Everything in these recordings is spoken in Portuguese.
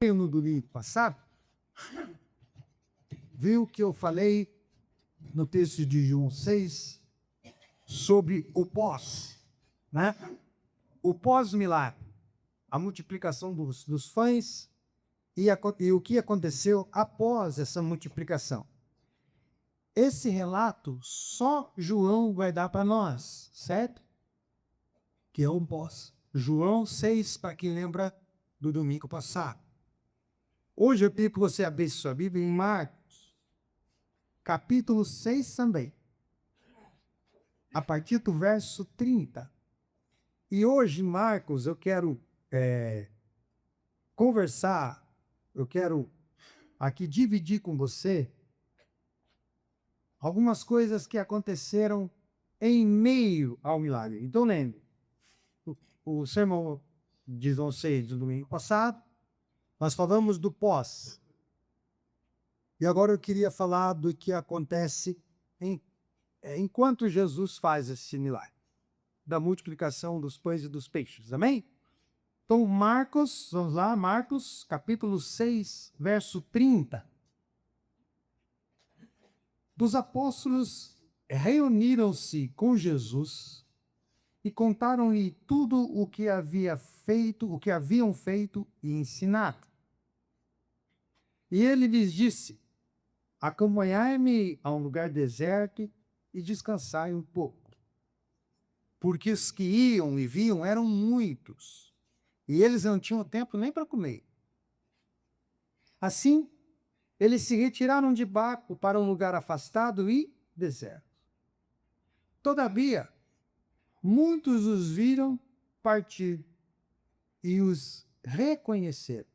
No domingo passado, viu que eu falei no texto de João 6 sobre o pós, né? O pós-milagre, a multiplicação dos pães e o que aconteceu após essa multiplicação. Esse relato só João vai dar para nós, certo? Que é o pós. João 6, para quem lembra do domingo passado. Hoje eu pedi para você abrir sua Bíblia em Marcos, capítulo 6 também, a partir do verso 30. E hoje, Marcos, eu quero conversar, eu quero aqui dividir com você algumas coisas que aconteceram em meio ao milagre. Então, lembre, o sermão de João 6 do domingo passado, nós falamos do pós. E agora eu queria falar do que acontece enquanto Jesus faz esse milagre, da multiplicação dos pães e dos peixes. Amém? Então, Marcos, vamos lá, Marcos, capítulo 6, verso 30. Os apóstolos reuniram-se com Jesus e contaram-lhe tudo o que haviam feito e ensinado. E ele lhes disse: acompanhai-me a um lugar deserto e descansai um pouco. Porque os que iam e vinham eram muitos, e eles não tinham tempo nem para comer. Assim, eles se retiraram de barco para um lugar afastado e deserto. Todavia, muitos os viram partir e os reconheceram.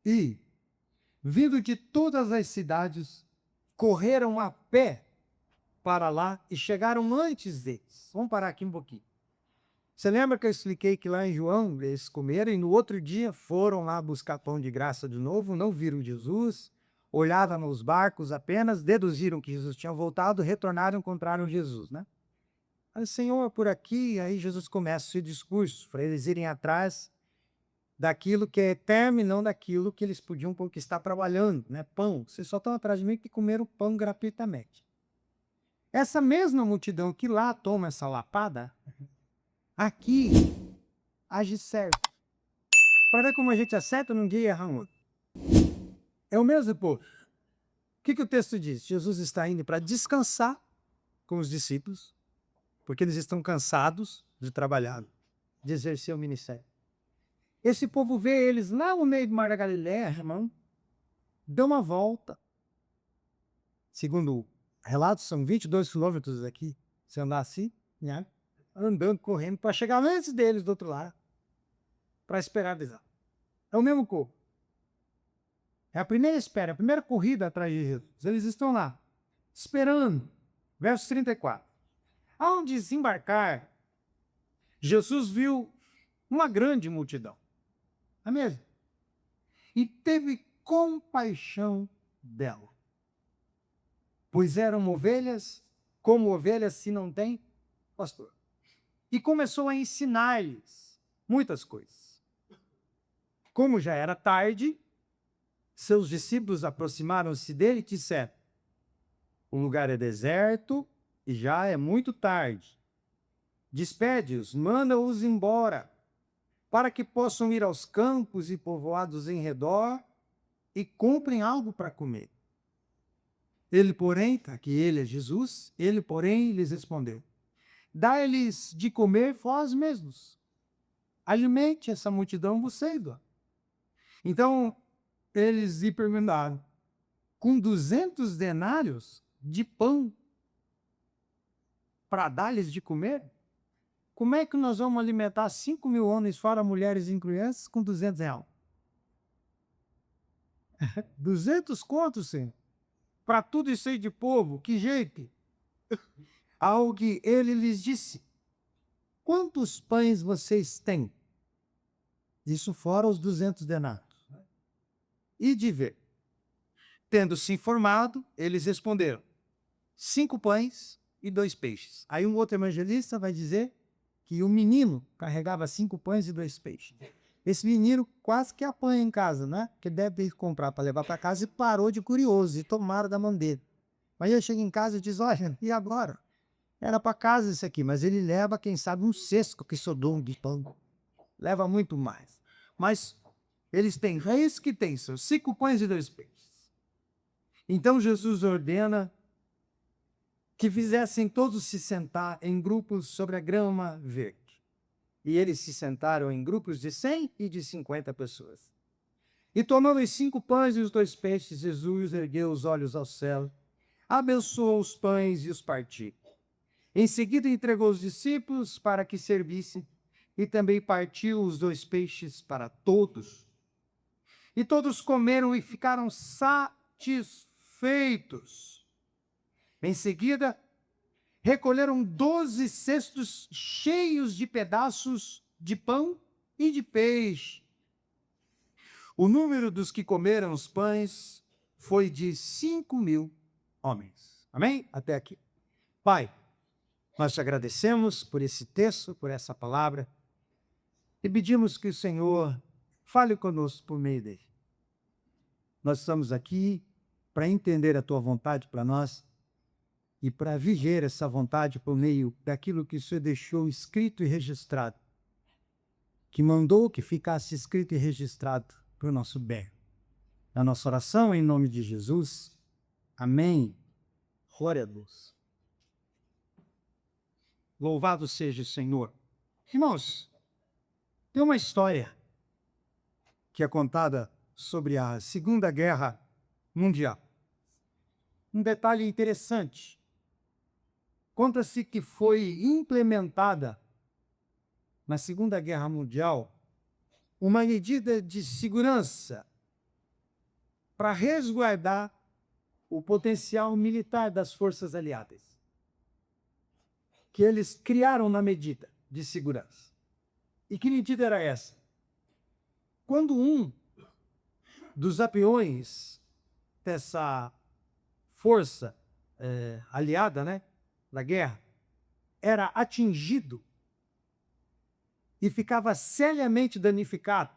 E, vindo de todas as cidades, correram a pé para lá e chegaram antes deles. Vamos parar aqui um pouquinho. Você lembra que eu expliquei que lá em João eles comeram e no outro dia foram lá buscar pão de graça de novo, não viram Jesus, olhavam nos barcos apenas, deduziram que Jesus tinha voltado, retornaram e encontraram Jesus, né? Aí, Senhor, por aqui, aí Jesus começa o seu discurso, para eles irem atrás daquilo que é eterno e não daquilo que eles podiam conquistar trabalhando, né? Pão. Vocês só estão atrás de mim que comeram pão gratuitamente. Essa mesma multidão que lá toma essa lapada, aqui age certo. Para ver como a gente acerta num dia e erra um outro. É o mesmo povo. O que o texto diz? Jesus está indo para descansar com os discípulos, porque eles estão cansados de trabalhar, de exercer o ministério. Esse povo vê eles lá no meio do Mar da Galileia, irmão, dão uma volta. Segundo o relato, são 22 quilômetros daqui. Se andar assim, né? Andando, correndo, para chegar antes deles do outro lado, para esperar eles lá. É o mesmo povo. É a primeira espera, a primeira corrida atrás de Jesus. Eles estão lá, esperando. Verso 34. Ao desembarcar, Jesus viu uma grande multidão. É mesmo? E teve compaixão dela. Pois eram ovelhas, como ovelhas se não tem pastor. E começou a ensinar-lhes muitas coisas. Como já era tarde, seus discípulos aproximaram-se dele e disseram: o lugar é deserto e já é muito tarde. Despede-os, manda-os embora, para que possam ir aos campos e povoados em redor e comprem algo para comer. Ele, porém, aqui ele é Jesus, ele, porém, lhes respondeu: dai-lhes de comer vós mesmos. Alimente essa multidão vocês. Então, eles lhe perguntaram: com 200 denários de pão para dar-lhes de comer? Como é que nós vamos alimentar 5.000 homens, fora mulheres e crianças, com 200 reais? 200 contos, senhor? Para tudo isso aí de povo, que jeito? Ao que ele lhes disse: quantos pães vocês têm? Isso fora os 200 denários. E de ver. Tendo se informado, eles responderam: 5 pães e 2 peixes. Aí um outro evangelista vai dizer que o menino carregava 5 pães e 2 peixes. Esse menino quase que apanha em casa, né? Porque deve ter que comprar para levar para casa e parou de curioso e tomaram da mão dele. Mas ele chega em casa e diz: olha, e agora? Era para casa isso aqui, mas ele leva, quem sabe, um cesto que sobrou de pão. Leva muito mais. Mas eles têm, é isso que tem, são 5 pães e 2 peixes. Então Jesus ordena que fizessem todos se sentar em grupos sobre a grama verde. E eles se sentaram em grupos de 100 e de 50 pessoas. E tomando os 5 pães e os 2 peixes, Jesus ergueu os olhos ao céu, abençoou os pães e os partiu. Em seguida entregou os discípulos para que servissem, e também partiu os 2 peixes para todos. E todos comeram e ficaram satisfeitos. Em seguida, recolheram 12 cestos cheios de pedaços de pão e de peixe. O número dos que comeram os pães foi de 5.000 homens. Amém? Até aqui. Pai, nós te agradecemos por esse texto, por essa palavra, e pedimos que o Senhor fale conosco por meio dele. Nós estamos aqui para entender a tua vontade para nós e para viver essa vontade por meio daquilo que o Senhor deixou escrito e registrado, que mandou que ficasse escrito e registrado para o nosso bem. Na nossa oração, em nome de Jesus. Amém. Glória a Deus. Louvado seja o Senhor. Irmãos, tem uma história que é contada sobre a Segunda Guerra Mundial. Um detalhe interessante. Conta-se que foi implementada na Segunda Guerra Mundial uma medida de segurança para resguardar o potencial militar das forças aliadas, que eles criaram na medida de segurança. E que medida era essa? Quando um dos aviões dessa força aliada, né, da guerra, era atingido e ficava seriamente danificado,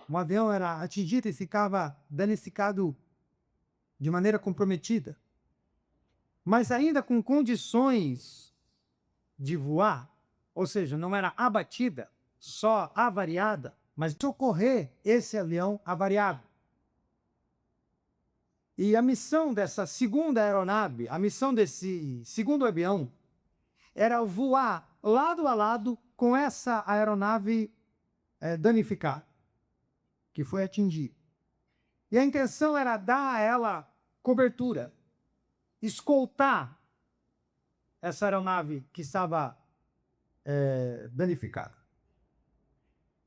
um avião era atingido e ficava danificado de maneira comprometida, mas ainda com condições de voar, ou seja, não era abatida, só avariada, mas socorrer esse avião avariado. E a missão dessa segunda aeronave, a missão desse segundo avião, era voar lado a lado com essa aeronave danificada, que foi atingida. E a intenção era dar a ela cobertura, escoltar essa aeronave que estava danificada.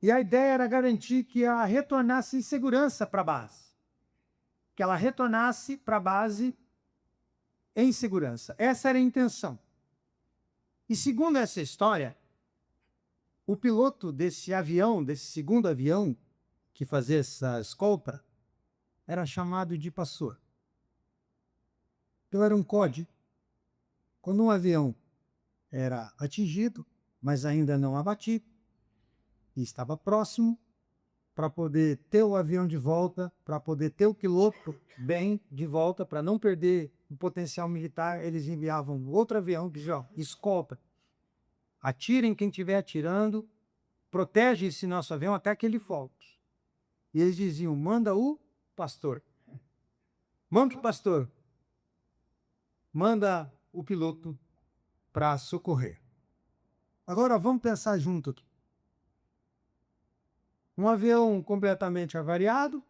E a ideia era garantir que ela retornasse em segurança para a base. Que ela retornasse para a base em segurança. Essa era a intenção. E segundo essa história, o piloto desse avião, desse segundo avião, que fazia essa escolta, era chamado de pastor. Então era um código. Quando um avião era atingido, mas ainda não abatido, e estava próximo, para poder ter o avião de volta, para poder ter o piloto bem de volta, para não perder o potencial militar, eles enviavam outro avião que diz, ó, escolta, atirem quem estiver atirando, protege esse nosso avião até que ele volte. E eles diziam, manda o pastor. Manda o pastor. Manda o piloto para socorrer. Agora vamos pensar junto aqui. Um avião completamente avariado,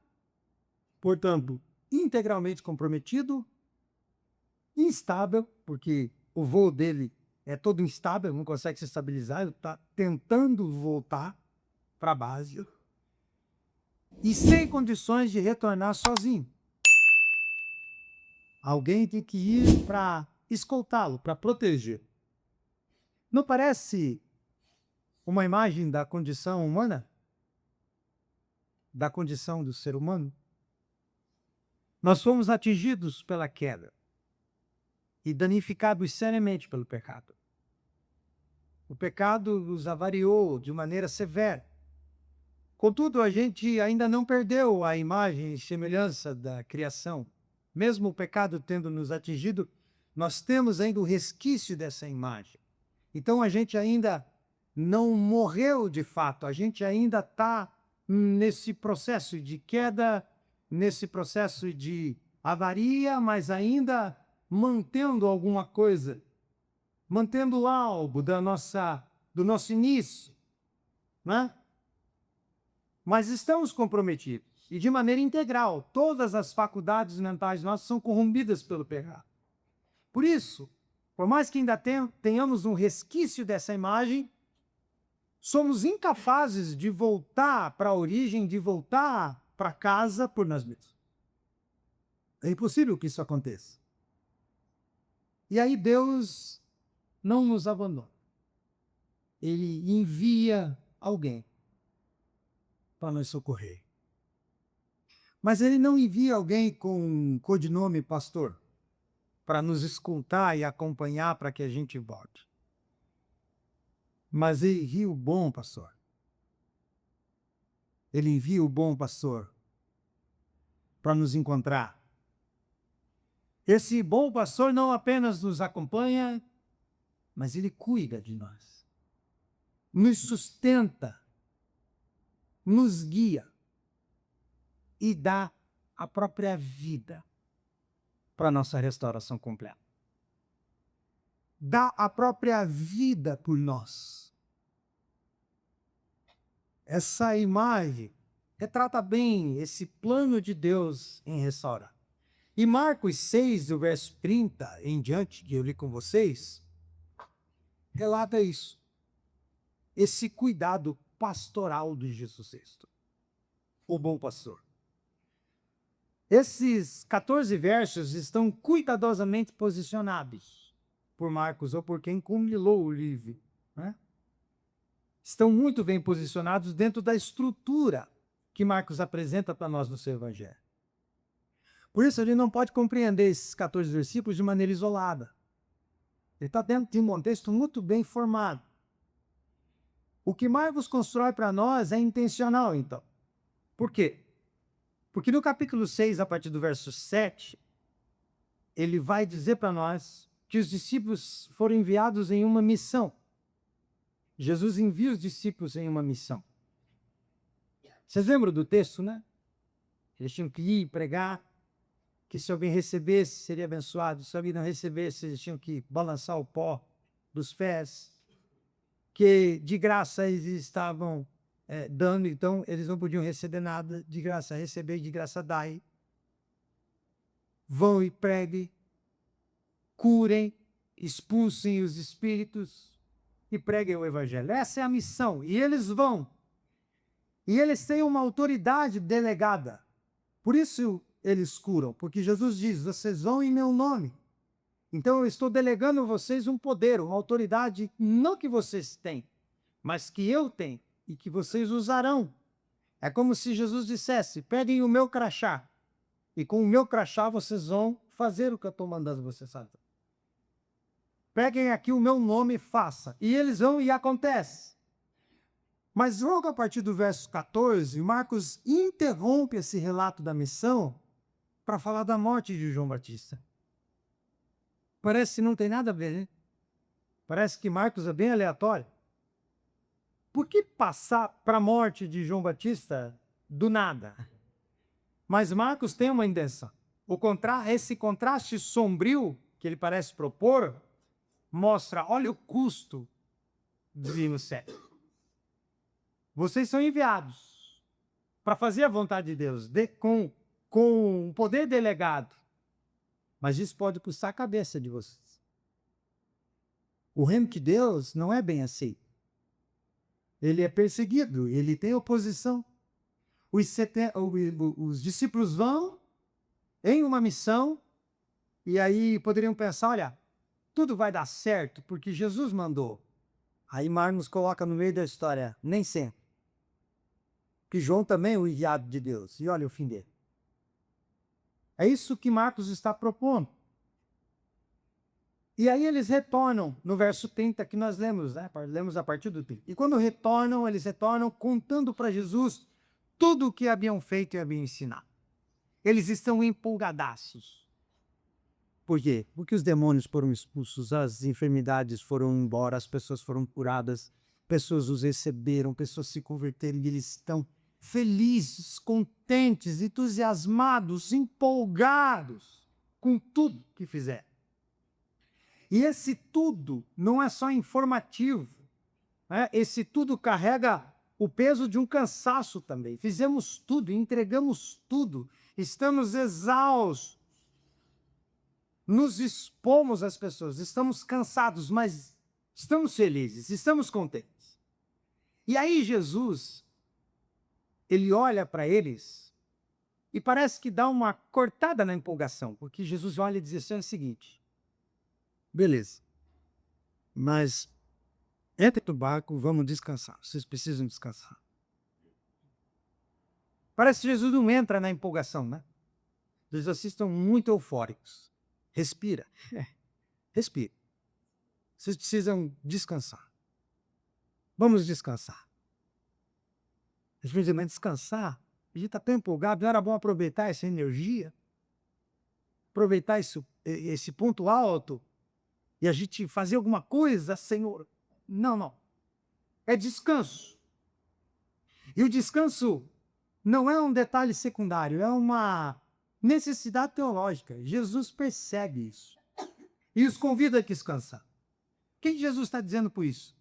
portanto, integralmente comprometido, instável, porque o voo dele é todo instável, não consegue se estabilizar, ele está tentando voltar para a base, e sem condições de retornar sozinho. Alguém tem que ir para escoltá-lo, para proteger. Não parece uma imagem da condição humana? Da condição do ser humano? Nós fomos atingidos pela queda e danificados seriamente pelo pecado. O pecado nos avariou de maneira severa, Contudo, a gente ainda não perdeu a imagem e semelhança da criação. Mesmo o pecado tendo nos atingido, nós temos ainda o resquício dessa imagem. Então a gente ainda não morreu de fato, a gente ainda está nesse processo de queda, nesse processo de avaria, mas ainda mantendo alguma coisa, mantendo algo do nosso início, né? Mas estamos comprometidos, e de maneira integral. Todas as faculdades mentais nossas são corrompidas pelo pecado. Por isso, por mais que ainda tenhamos um resquício dessa imagem, somos incapazes de voltar para a origem, de voltar para casa por nós mesmos. É impossível que isso aconteça. E aí Deus não nos abandona. Ele envia alguém para nos socorrer. Mas ele não envia alguém com um codinome pastor para nos escutar e acompanhar para que a gente volte. Mas ele envia o bom pastor. Ele envia o bom pastor para nos encontrar. Esse bom pastor não apenas nos acompanha, mas ele cuida de nós. Nos sustenta, nos guia e dá a própria vida para a nossa restauração completa. Dá a própria vida por nós. Essa imagem retrata bem esse plano de Deus em restaurar. E Marcos 6, do verso 30 em diante, que eu li com vocês, relata isso. Esse cuidado pastoral de Jesus Cristo, o bom pastor. Esses 14 versos estão cuidadosamente posicionados por Marcos, ou por quem compilou o livro, né? Estão muito bem posicionados dentro da estrutura que Marcos apresenta para nós no seu evangelho. Por isso, ele não pode compreender esses 14 versículos de maneira isolada. Ele está dentro de um contexto muito bem formado. O que Marcos constrói para nós é intencional, então. Por quê? Porque no capítulo 6, a partir do verso 7, ele vai dizer para nós que os discípulos foram enviados em uma missão. Jesus envia os discípulos em uma missão. Vocês lembram do texto, né? Eles tinham que ir pregar, que se alguém recebesse, seria abençoado. Se alguém não recebesse, eles tinham que balançar o pó dos pés, que de graça eles estavam dando, então eles não podiam receber nada, de graça receber, de graça dai. Vão e preguem, curem, expulsem os espíritos e preguem o evangelho. Essa é a missão, e eles vão. E eles têm uma autoridade delegada. Por isso eles curam, porque Jesus diz, vocês vão em meu nome. Então eu estou delegando a vocês um poder, uma autoridade, não que vocês têm, mas que eu tenho e que vocês usarão. É como se Jesus dissesse, peguem o meu crachá, e com o meu crachá vocês vão fazer o que eu estou mandando vocês fazer. Peguem aqui o meu nome e façam. E eles vão e acontece. Mas logo a partir do verso 14, Marcos interrompe esse relato da missão para falar da morte de João Batista. Parece que não tem nada a ver, né? Parece que Marcos é bem aleatório. Por que passar para a morte de João Batista do nada? Mas Marcos tem uma intenção. Esse contraste sombrio que ele parece propor mostra, olha o custo de vir no céu. Vocês são enviados para fazer a vontade de Deus, com um poder delegado. Mas isso pode custar a cabeça de vocês. O reino de Deus não é bem aceito. Ele é perseguido, ele tem oposição. Os discípulos vão em uma missão e aí poderiam pensar, olha, tudo vai dar certo porque Jesus mandou. Aí Marcos coloca no meio da história, nem sempre. Que João também é o enviado de Deus. E olha o fim dele. É isso que Marcos está propondo. E aí eles retornam no verso 30 que nós lemos, né? Lemos a partir do 30. E quando retornam, eles retornam contando para Jesus tudo o que haviam feito e haviam ensinado. Eles estão empolgadaços. Por quê? Porque os demônios foram expulsos, as enfermidades foram embora, as pessoas foram curadas, pessoas os receberam, pessoas se converteram e eles estão felizes, contentes, entusiasmados, empolgados com tudo que fizeram. E esse tudo não é só informativo, né? Esse tudo carrega o peso de um cansaço também. Fizemos tudo, entregamos tudo, estamos exaustos, nos expomos às pessoas, estamos cansados, mas estamos felizes, estamos contentes. E aí Jesus, ele olha para eles e parece que dá uma cortada na empolgação, porque Jesus olha e diz assim, o seguinte: beleza, mas entre no barco, vamos descansar. Vocês precisam descansar. Parece que Jesus não entra na empolgação, né? Os exorcistas estão muito eufóricos. Respira. Respira. Vocês precisam descansar. Vamos descansar. Simplesmente descansar. A gente está tão empolgado, não era bom aproveitar essa energia, aproveitar esse ponto alto e a gente fazer alguma coisa, Senhor. Não, não. É descanso. E o descanso não é um detalhe secundário, é uma necessidade teológica. Jesus percebe isso e os convida a descansar. O que Jesus está dizendo por isso?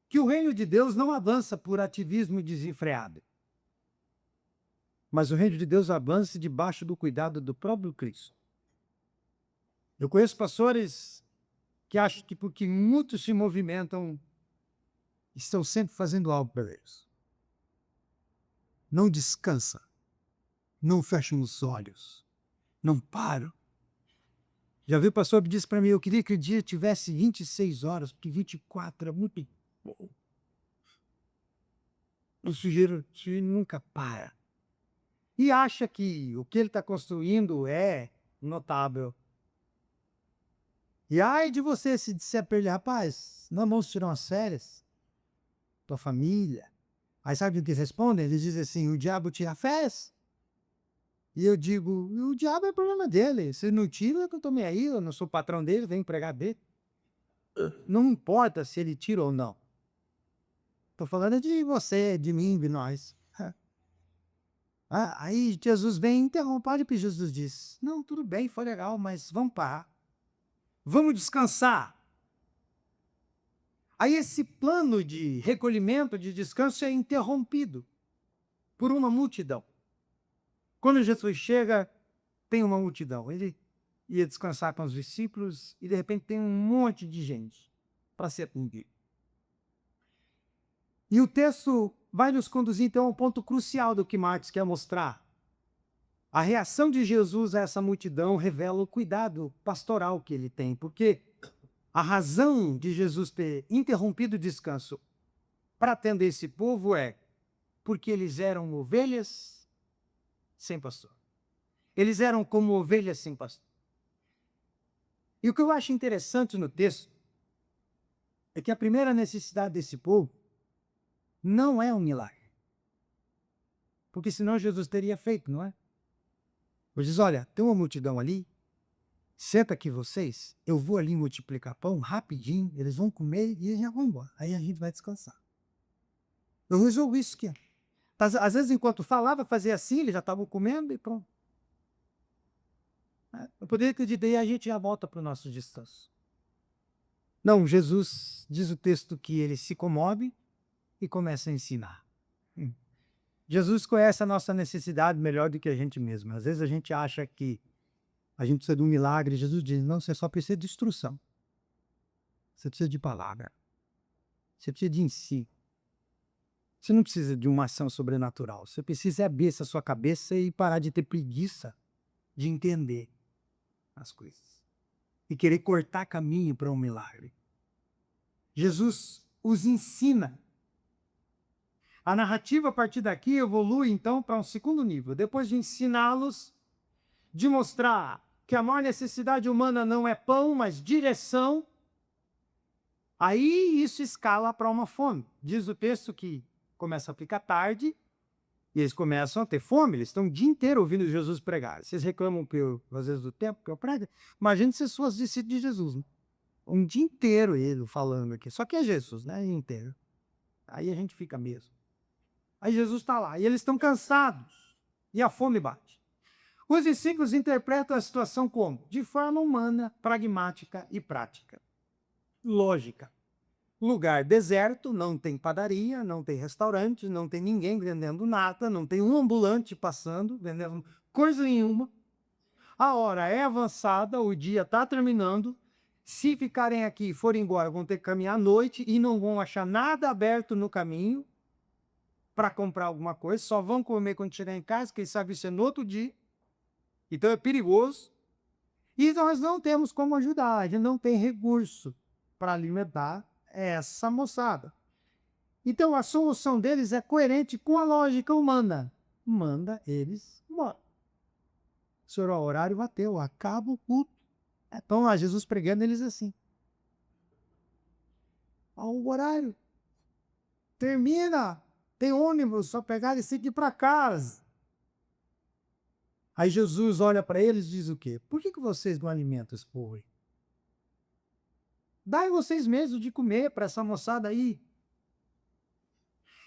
Que o reino de Deus não avança por ativismo desenfreado, mas o reino de Deus avança debaixo do cuidado do próprio Cristo. Eu conheço pastores que acham que porque muitos se movimentam, estão sempre fazendo algo para eles. Não descansa, não fecham os olhos, não param. Já viu o pastor que disse para mim, eu queria que o dia tivesse 26 horas, porque 24 é muito bom. O sujeito nunca para. E acha que o que ele está construindo é notável. E ai de você se disser para ele, rapaz, não vamos tirar umas férias, tua família. Aí sabe o que eles respondem? Eles dizem assim, o diabo tira férias? E eu digo, o diabo é problema dele. Se não tira, eu não estou nem aí, eu não sou patrão dele, venho empregar dele. Não importa se ele tira ou não. Estou falando de você, de mim, de nós. Aí Jesus vem e interrompe. Olha o que Jesus diz. Não, tudo bem, foi legal, mas vamos parar. Vamos descansar. Aí esse plano de recolhimento, de descanso é interrompido por uma multidão. Quando Jesus chega, tem uma multidão. Ele ia descansar com os discípulos e de repente tem um monte de gente para ser atendido. E o texto vai nos conduzir então ao ponto crucial do que Marcos quer mostrar. A reação de Jesus a essa multidão revela o cuidado pastoral que ele tem, porque a razão de Jesus ter interrompido o descanso para atender esse povo é porque eles eram ovelhas sem pastor. Eles eram como ovelhas sem pastor. E o que eu acho interessante no texto é que a primeira necessidade desse povo não é um milagre. Porque senão Jesus teria feito, não é? Ele diz, olha, tem uma multidão ali, senta aqui vocês, eu vou ali multiplicar pão rapidinho, eles vão comer e já vão embora. Aí a gente vai descansar. Eu resolvo isso aqui. Às vezes, enquanto falava, fazia assim, eles já estavam comendo e pronto. Eu poderia ter dito, aí a gente já volta para o nosso descanso. Não, Jesus diz o texto que ele se comove e começa a ensinar. Jesus conhece a nossa necessidade melhor do que a gente mesmo. Às vezes a gente acha que a gente precisa de um milagre. Jesus diz, não, você só precisa de instrução. Você precisa de palavra. Você precisa de ensino. Você não precisa de uma ação sobrenatural. Você precisa abrir essa sua cabeça e parar de ter preguiça de entender as coisas. E querer cortar caminho para um milagre. Jesus os ensina. A narrativa, a partir daqui, evolui, então, para um segundo nível. Depois de ensiná-los, de mostrar que a maior necessidade humana não é pão, mas direção, aí isso escala para uma fome. Diz o texto que começa a ficar tarde E eles começam a ter fome, eles estão o dia inteiro ouvindo Jesus pregar. Vocês reclamam, às vezes, do tempo que eu prego? Imagina se fosse discípulo de Jesus, né? Um dia inteiro ele falando aqui. Só que é Jesus, né? O dia inteiro. Aí a gente fica mesmo. Aí Jesus está lá, e eles estão cansados, e a fome bate. Os discípulos interpretam a situação como? De forma humana, pragmática e prática. Lógica. Lugar deserto, não tem padaria, não tem restaurante, não tem ninguém vendendo nada, não tem um ambulante passando, vendendo coisa nenhuma. A hora é avançada, o dia está terminando. Se ficarem aqui e forem embora, vão ter que caminhar à noite e não vão achar nada aberto no caminho para comprar alguma coisa, só vão comer quando chegar em casa, quem sabe isso é no outro dia. Então é perigoso. E nós não temos como ajudar, a gente não tem recurso para alimentar essa moçada. Então a solução deles é coerente com a lógica humana. Manda eles embora. Senhor, o horário bateu, acaba o culto. Então lá, Jesus pregando eles assim. O horário termina, tem ônibus, só pegar e seguir para casa. Aí Jesus olha para eles e diz o quê? Por que vocês não alimentam esse povo aí? Dai vocês mesmos de comer para essa moçada aí.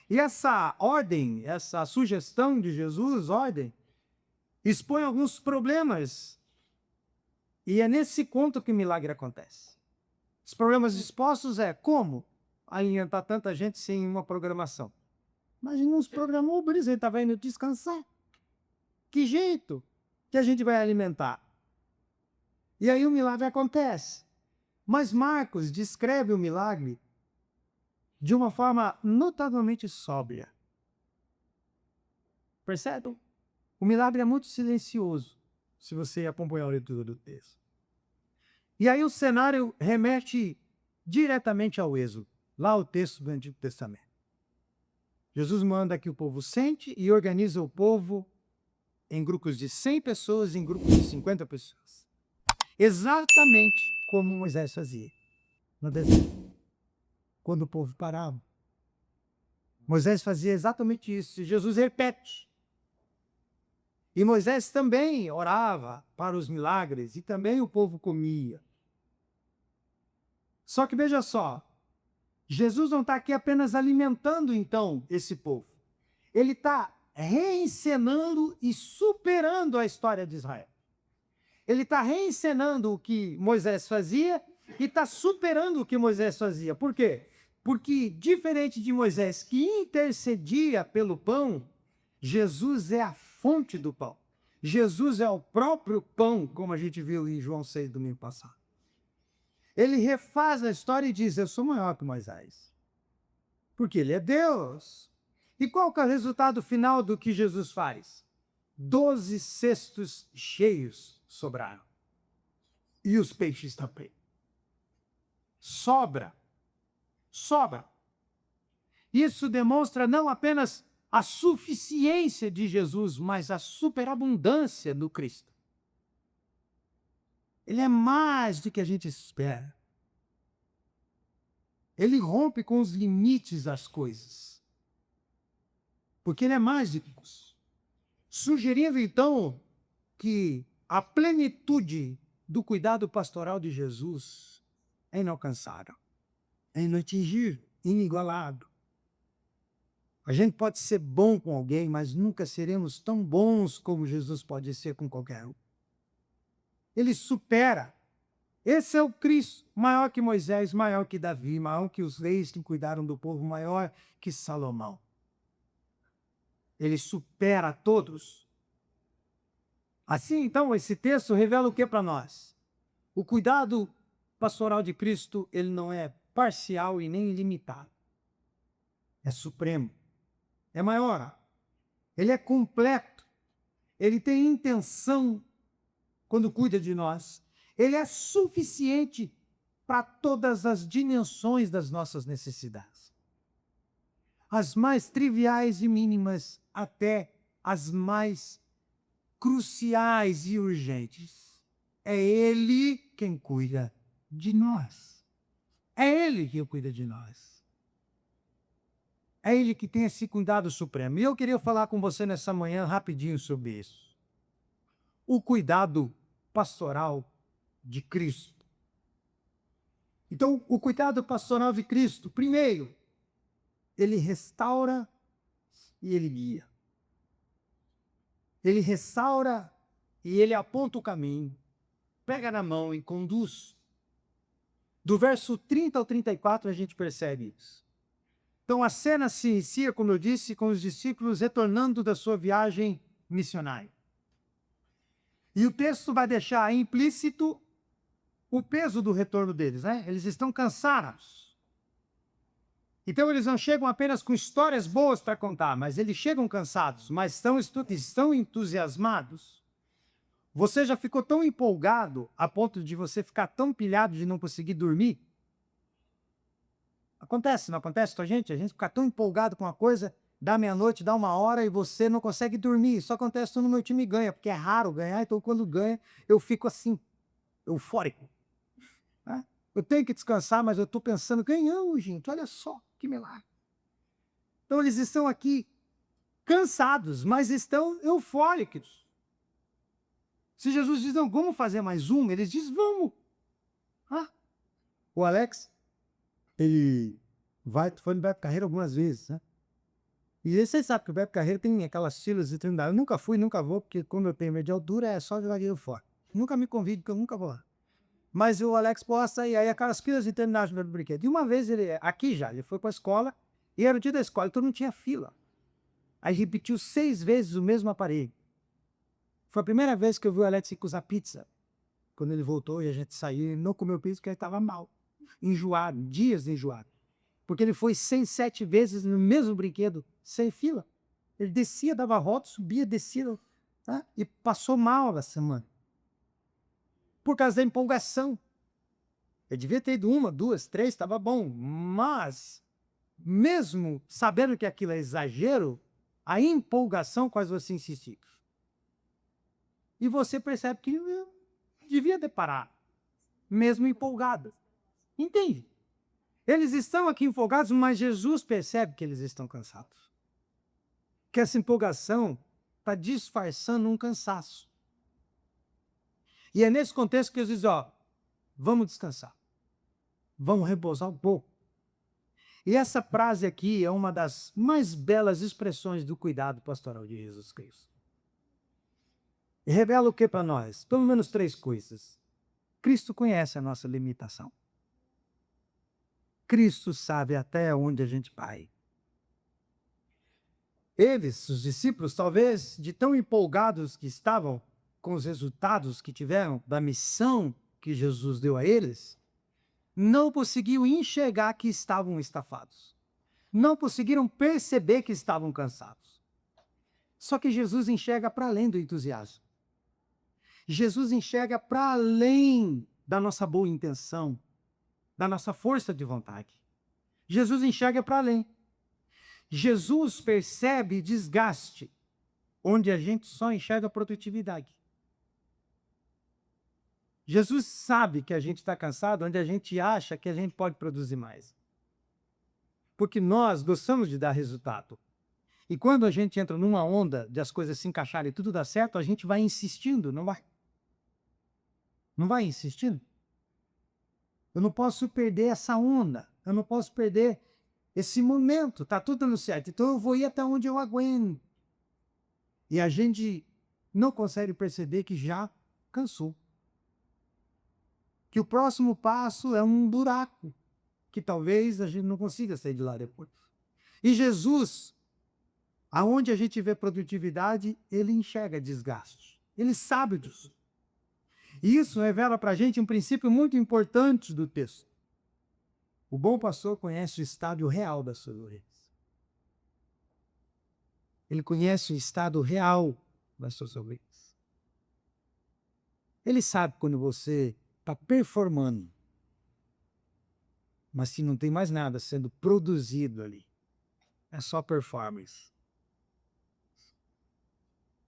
E essa ordem, essa sugestão de Jesus, expõe alguns problemas. E é nesse ponto que o milagre acontece. Os problemas expostos é como alimentar tanta gente sem uma programação. Imagina uns programou, beleza, ele estava indo descansar. Que jeito que a gente vai alimentar? E aí o milagre acontece. Mas Marcos descreve o milagre de uma forma notavelmente sóbria. Percebem? O milagre é muito silencioso, se você acompanhar a leitura do texto. E aí o cenário remete diretamente ao Êxodo, lá o texto do Antigo Testamento. Jesus manda que o povo sente e organiza o povo em grupos de 100 pessoas, em grupos de 50 pessoas. Exatamente como Moisés fazia no deserto, quando o povo parava. Moisés fazia exatamente isso, e Jesus repete. E Moisés também orava para os milagres, e também o povo comia. Só que veja só, Jesus não está aqui apenas alimentando, então, esse povo. Ele está reencenando e superando a história de Israel. Ele está reencenando o que Moisés fazia e está superando o que Moisés fazia. Por quê? Porque, diferente de Moisés, que intercedia pelo pão, Jesus é a fonte do pão. Jesus é o próprio pão, como a gente viu em João 6, domingo passado. Ele refaz a história e diz, eu sou maior que Moisés. Porque ele é Deus. E qual que é o resultado final do que Jesus faz? 12 cestos cheios sobraram. E os peixes também. Sobra. Sobra. Isso demonstra não apenas a suficiência de Jesus, mas a superabundância do Cristo. Ele é mais do que a gente espera. Ele rompe com os limites das coisas. Porque ele é mais do que isso. Sugerindo, então, que a plenitude do cuidado pastoral de Jesus é inalcançável, é inatingível, inigualável. A gente pode ser bom com alguém, mas nunca seremos tão bons como Jesus pode ser com qualquer um. Ele supera. Esse é o Cristo, maior que Moisés, maior que Davi, maior que os reis que cuidaram do povo, maior que Salomão. Ele supera todos. Assim, então, esse texto revela o que para nós? O cuidado pastoral de Cristo, ele não é parcial e nem ilimitado. É supremo. É maior. Ele é completo. Ele tem intenção quando cuida de nós. Ele é suficiente para todas as dimensões das nossas necessidades. As mais triviais e mínimas até as mais cruciais e urgentes. É Ele quem cuida de nós. É Ele quem cuida de nós. É Ele que tem esse cuidado supremo. E eu queria falar com você nessa manhã rapidinho sobre isso. O cuidado pastoral de Cristo. Então, o cuidado pastoral de Cristo, primeiro, ele restaura e ele guia. Ele restaura e ele aponta o caminho, pega na mão e conduz. Do verso 30 ao 34 a gente percebe isso. Então a cena se inicia, como eu disse, com os discípulos retornando da sua viagem missionária. E o texto vai deixar implícito o peso do retorno deles, né? Eles estão cansados. Então eles não chegam apenas com histórias boas para contar, mas eles chegam cansados, mas estão entusiasmados. Você já ficou tão empolgado a ponto de você ficar tão pilhado de não conseguir dormir? Acontece, não acontece com a gente? A gente fica tão empolgado com uma coisa, dá meia-noite, dá uma hora e você não consegue dormir. Isso acontece quando o meu time ganha, porque é raro ganhar, então quando ganha eu fico assim, eufórico. Né? Eu tenho que descansar, mas eu estou pensando, ganhamos, gente, olha só, que milagre. Então eles estão aqui cansados, mas estão eufóricos. Se Jesus diz, não, vamos fazer mais um, eles dizem, vamos. Ah, o Alex, ele foi no Beto Carreiro algumas vezes, né? E você sabe que o Beto Carreiro tem aquelas filas de treinador. Eu nunca fui, nunca vou, porque como eu tenho medo de altura, é só jogar dinheiro fora. Nunca me convide, porque eu nunca vou lá. Mas o Alex posta e aí aquelas filas intermináveis do brinquedo. E uma vez ele, aqui já, ele foi para a escola, e era o dia da escola, todo mundo tinha fila. Aí repetiu 6 vezes o mesmo aparelho. Foi a primeira vez que eu vi o Alex usar pizza. Quando ele voltou e a gente saiu, ele não comeu pizza porque ele estava mal. Enjoado, dias enjoado. Porque ele foi 6, 7 vezes no mesmo brinquedo, sem fila. Ele descia, dava volta, subia, descia, tá? E passou mal a semana. Por causa da empolgação. Eu devia ter ido 1, 2, 3, estava bom. Mas, mesmo sabendo que aquilo é exagero, a empolgação faz você insistir. E você percebe que devia ter parado, mesmo empolgado. Entende? Eles estão aqui empolgados, mas Jesus percebe que eles estão cansados. Que essa empolgação está disfarçando um cansaço. E é nesse contexto que Jesus diz, ó, vamos descansar. Vamos repousar um pouco. E essa frase aqui é uma das mais belas expressões do cuidado pastoral de Jesus Cristo. E revela o que para nós? Pelo menos 3 coisas. Cristo conhece a nossa limitação. Cristo sabe até onde a gente vai. Eles, os discípulos, talvez de tão empolgados que estavam com os resultados que tiveram da missão que Jesus deu a eles, não conseguiam enxergar que estavam estafados. Não conseguiram perceber que estavam cansados. Só que Jesus enxerga para além do entusiasmo. Jesus enxerga para além da nossa boa intenção, da nossa força de vontade. Jesus enxerga para além. Jesus percebe desgaste, onde a gente só enxerga produtividade. Jesus sabe que a gente está cansado, onde a gente acha que a gente pode produzir mais. Porque nós gostamos de dar resultado. E quando a gente entra numa onda de as coisas se encaixarem e tudo dar certo, a gente vai insistindo, não vai? Não vai insistindo? Eu não posso perder essa onda, eu não posso perder esse momento, está tudo dando certo, então eu vou ir até onde eu aguento. E a gente não consegue perceber que já cansou. Que o próximo passo é um buraco, que talvez a gente não consiga sair de lá depois. E Jesus, aonde a gente vê produtividade, ele enxerga desgaste. Ele sabe disso. E isso revela para a gente um princípio muito importante do texto. O bom pastor conhece o estado real das suas ovelhas. Ele conhece o estado real das suas ovelhas. Ele sabe quando você está performando, mas se não tem mais nada sendo produzido ali. É só performance.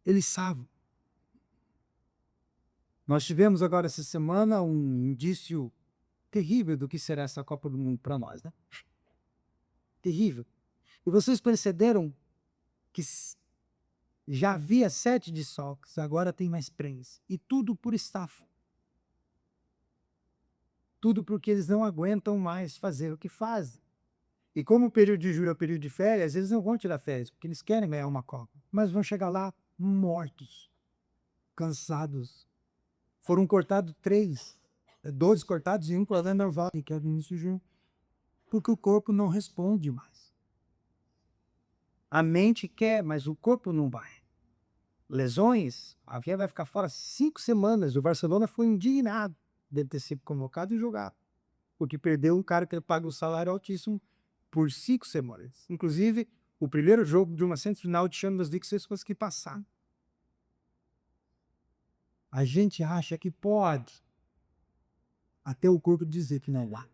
Ele sabe. Nós tivemos agora essa semana um indício terrível do que será essa Copa do Mundo para nós, né? Terrível. E vocês perceberam que já havia 7 desfalques, agora tem mais 3. E tudo por estafa. Tudo porque eles não aguentam mais fazer o que fazem. E como o período de julho é o período de férias, eles não vão tirar férias, porque eles querem ganhar uma Copa. Mas vão chegar lá mortos, cansados. Foram cortados 3, 12 cortados e um para Lenderval, que é do início de junho. Porque o corpo não responde mais. A mente quer, mas o corpo não vai. Lesões, a Via vai ficar fora 5 semanas. O Barcelona foi indignado de ter sido convocado e jogado. Porque perdeu um cara que paga um salário altíssimo por 5 semanas. Inclusive, o primeiro jogo de uma semifinal de Champions League vocês conseguiram passar. A gente acha que pode, até o corpo dizer que não dá.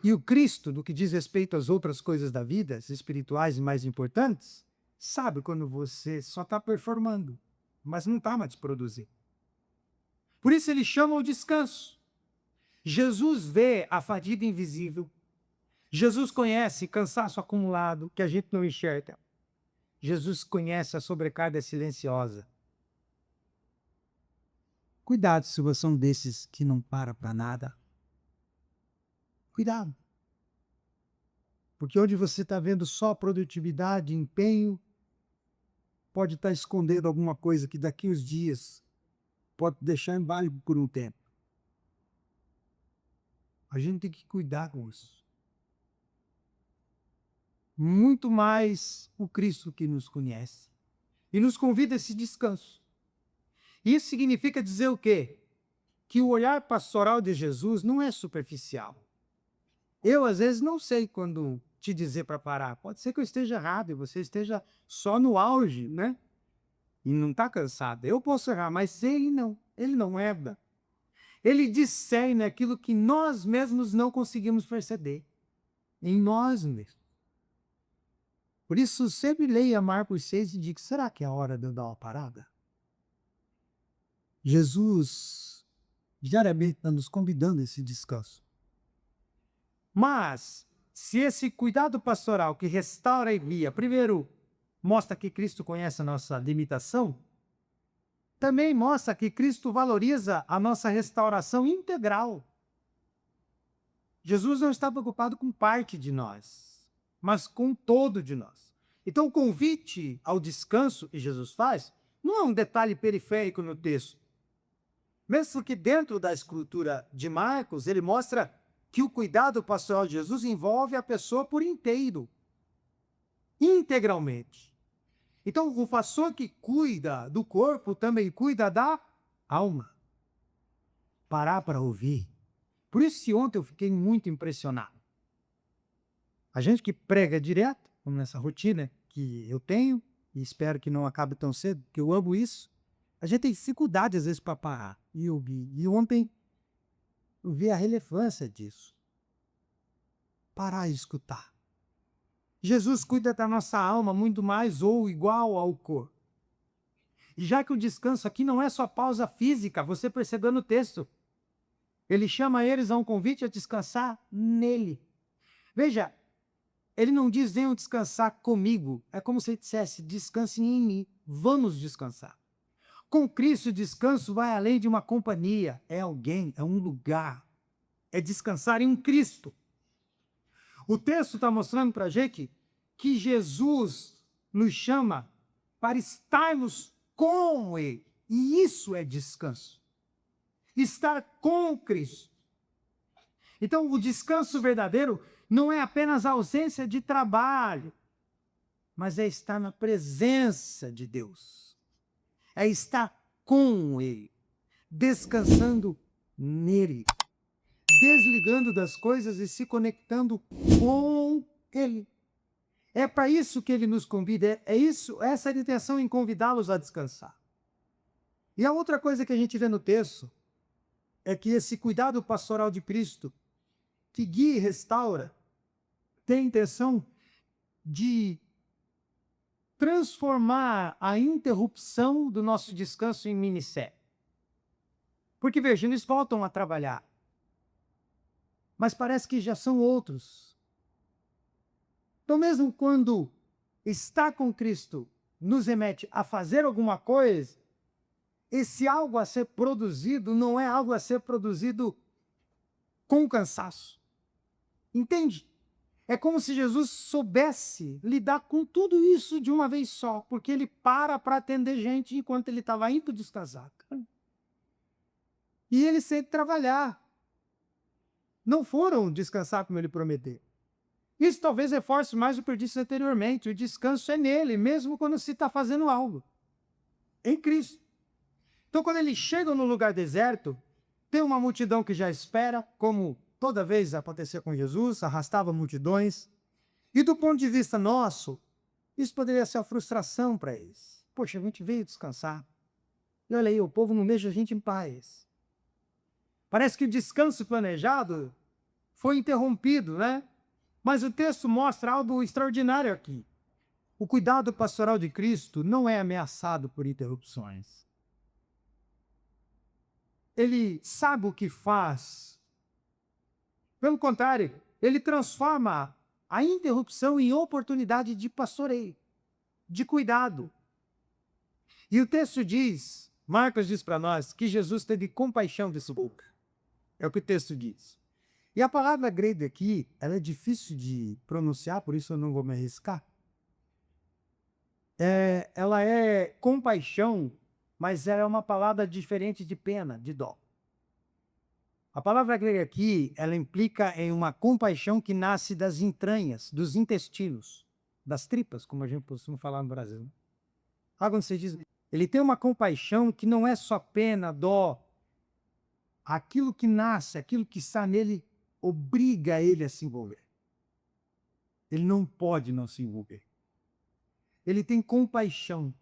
E o Cristo, no que diz respeito às outras coisas da vida, as espirituais e mais importantes, sabe quando você só está performando, mas não está mais produzindo. Por isso ele chama o descanso. Jesus vê a fadiga invisível. Jesus conhece cansaço acumulado que a gente não enxerga. Jesus conhece a sobrecarga silenciosa. Cuidado se você é um desses que não para nada. Cuidado. Porque onde você está vendo só produtividade, empenho, pode estar escondendo alguma coisa que daqui uns dias pode deixar inválido por um tempo. A gente tem que cuidar com isso. Muito mais o Cristo que nos conhece e nos convida a esse descanso. Isso significa dizer o quê? Que o olhar pastoral de Jesus não é superficial. Eu, às vezes, não sei quando te dizer para parar. Pode ser que eu esteja errado e você esteja só no auge, né? E não está cansado. Eu posso errar, mas ele não. Ele não erra. Ele discerne aquilo que nós mesmos não conseguimos perceber. Em nós mesmos. Por isso, sempre leia Marcos 6 e diga, será que é a hora de eu dar uma parada? Jesus diariamente está nos convidando a esse descanso. Mas, se esse cuidado pastoral que restaura e guia, primeiro, mostra que Cristo conhece a nossa limitação, também mostra que Cristo valoriza a nossa restauração integral. Jesus não está preocupado com parte de nós, mas com todo de nós. Então, o convite ao descanso que Jesus faz não é um detalhe periférico no texto. Mesmo que dentro da escritura de Marcos, ele mostra que o cuidado pastoral de Jesus envolve a pessoa por inteiro, integralmente. Então, o pastor que cuida do corpo também cuida da alma. Parar para ouvir. Por isso que ontem eu fiquei muito impressionado. A gente que prega direto, como nessa rotina que eu tenho, e espero que não acabe tão cedo, porque eu amo isso, a gente tem dificuldade às vezes para parar e ouvir. E ontem eu vi a relevância disso. Parar e escutar. Jesus cuida da nossa alma muito mais ou igual ao corpo. E já que o descanso aqui não é só pausa física, você percebeu no texto, ele chama eles a um convite a descansar nele. Veja, ele não diz venham descansar comigo, é como se ele dissesse descansem em mim, vamos descansar. Com Cristo o descanso vai além de uma companhia, é alguém, é um lugar, é descansar em um Cristo. O texto está mostrando para a gente que Jesus nos chama para estarmos com Ele. E isso é descanso. Estar com Cristo. Então, o descanso verdadeiro não é apenas a ausência de trabalho, mas é estar na presença de Deus. É estar com Ele, descansando nele, desligando das coisas e se conectando com Ele. É para isso que Ele nos convida, essa é a intenção em convidá-los a descansar. E a outra coisa que a gente vê no texto é que esse cuidado pastoral de Cristo, que guia e restaura, tem a intenção de transformar a interrupção do nosso descanso em ministério. Porque, veja, eles voltam a trabalhar, mas parece que já são outros. Então, mesmo quando estar com Cristo nos remete a fazer alguma coisa, esse algo a ser produzido não é algo a ser produzido com cansaço. Entende? É como se Jesus soubesse lidar com tudo isso de uma vez só, porque ele para atender gente enquanto ele estava indo descansar. E ele sempre trabalhar. Não foram descansar como ele prometeu. Isso talvez reforce mais o que eu disse anteriormente. O descanso é nele, mesmo quando se está fazendo algo. Em Cristo. Então, quando eles chegam no lugar deserto, tem uma multidão que já espera, como toda vez acontecia com Jesus, arrastava multidões. E do ponto de vista nosso, isso poderia ser uma frustração para eles. Poxa, a gente veio descansar. E olha aí, o povo não deixa a gente em paz. Parece que o descanso planejado foi interrompido, né? Mas o texto mostra algo extraordinário aqui. O cuidado pastoral de Cristo não é ameaçado por interrupções. Ele sabe o que faz. Pelo contrário, ele transforma a interrupção em oportunidade de pastoreio, de cuidado. E o texto diz, Marcos diz para nós, que Jesus teve compaixão desse povo. É o que o texto diz. E a palavra grega aqui, ela é difícil de pronunciar, por isso eu não vou me arriscar. Ela é compaixão, mas ela é uma palavra diferente de pena, de dó. A palavra grega aqui, ela implica em uma compaixão que nasce das entranhas, dos intestinos, das tripas, como a gente costuma falar no Brasil. Sabe quando você diz? Ele tem uma compaixão que não é só pena, dó. Aquilo que nasce, aquilo que está nele, obriga ele a se envolver. Ele não pode não se envolver. Ele tem compaixão.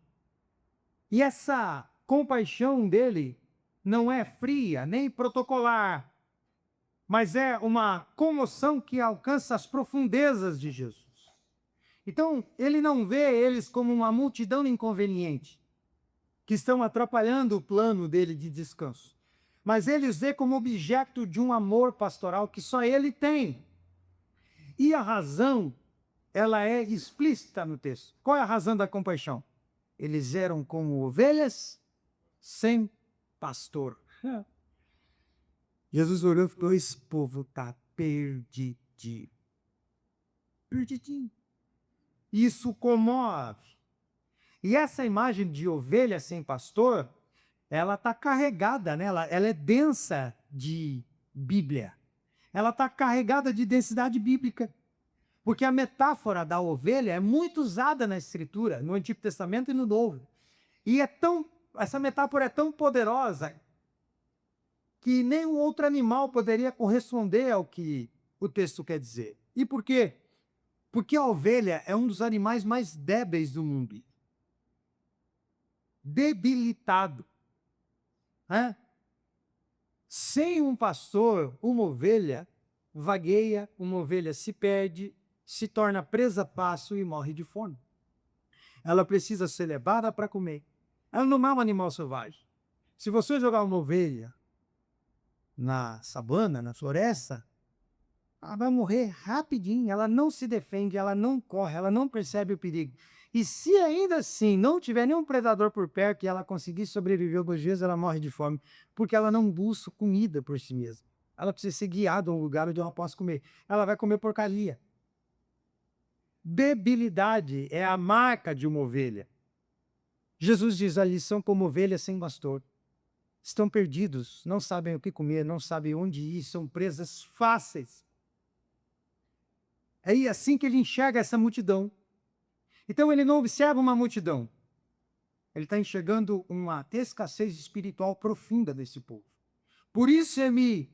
E essa compaixão dele não é fria, nem protocolar, mas é uma comoção que alcança as profundezas de Jesus. Então, ele não vê eles como uma multidão inconveniente, que estão atrapalhando o plano dele de descanso. Mas ele os vê como objeto de um amor pastoral que só ele tem. E a razão, ela é explícita no texto. Qual é a razão da compaixão? Eles eram como ovelhas sem pastor. Jesus olhou e falou, esse povo está perdidinho. Perdidinho. Isso comove. E essa imagem de ovelha sem pastor, ela está carregada, né? Ela é densa de Bíblia. Ela está carregada de densidade bíblica. Porque a metáfora da ovelha é muito usada na Escritura, no Antigo Testamento e no Novo. E essa metáfora é tão poderosa que nenhum outro animal poderia corresponder ao que o texto quer dizer. E por quê? Porque a ovelha é um dos animais mais débeis do mundo. Debilitado. Sem um pastor, uma ovelha vagueia, uma ovelha se perde, se torna presa a passo e morre de fome. Ela precisa ser levada para comer. Ela não é um animal selvagem. Se você jogar uma ovelha na savana, na floresta, ela vai morrer rapidinho. Ela não se defende, ela não corre, ela não percebe o perigo. E se ainda assim não tiver nenhum predador por perto e ela conseguir sobreviver alguns dias, ela morre de fome, porque ela não busca comida por si mesma. Ela precisa ser guiada a um lugar onde ela possa comer. Ela vai comer porcaria. Debilidade é a marca de uma ovelha. Jesus diz ali, são como ovelhas sem pastor. Estão perdidos, não sabem o que comer, não sabem onde ir, são presas fáceis. É assim que ele enxerga essa multidão. Então ele não observa uma multidão. Ele está enxergando uma escassez espiritual profunda desse povo. Por isso ele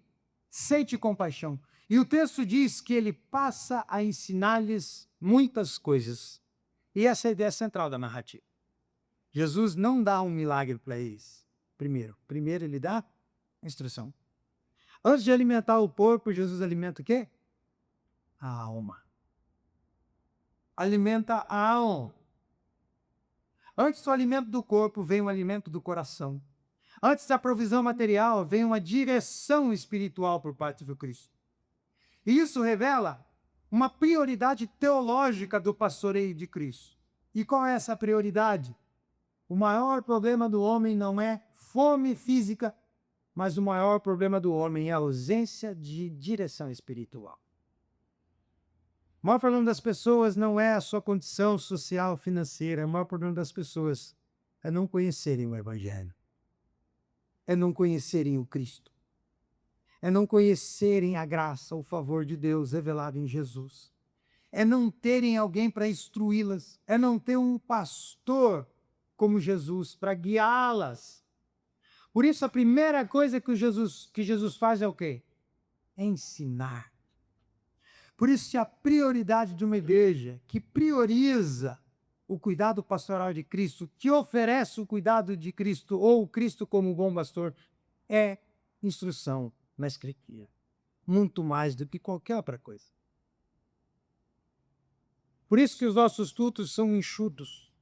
sente compaixão. E o texto diz que ele passa a ensinar-lhes muitas coisas. E essa é a ideia central da narrativa. Jesus não dá um milagre para eles. Primeiro ele dá instrução. Antes de alimentar o porco, Jesus alimenta o quê? A alma. Alimenta a alma. Antes do alimento do corpo, vem o alimento do coração. Antes da provisão material, vem uma direção espiritual por parte do Cristo. E isso revela uma prioridade teológica do pastoreio de Cristo. E qual é essa prioridade? O maior problema do homem não é fome física, mas o maior problema do homem é a ausência de direção espiritual. O maior problema das pessoas não é a sua condição social, financeira. O maior problema das pessoas é não conhecerem o Evangelho. É não conhecerem o Cristo. É não conhecerem a graça, o favor de Deus revelado em Jesus. É não terem alguém para instruí-las. É não ter um pastor como Jesus para guiá-las. Por isso, a primeira coisa que Jesus faz é o quê? É ensinar. Por isso, a prioridade de uma igreja que prioriza o cuidado pastoral de Cristo, que oferece o cuidado de Cristo, ou o Cristo como bom pastor, é instrução na Escritura. Muito mais do que qualquer outra coisa. Por isso que os nossos cultos são enxutos.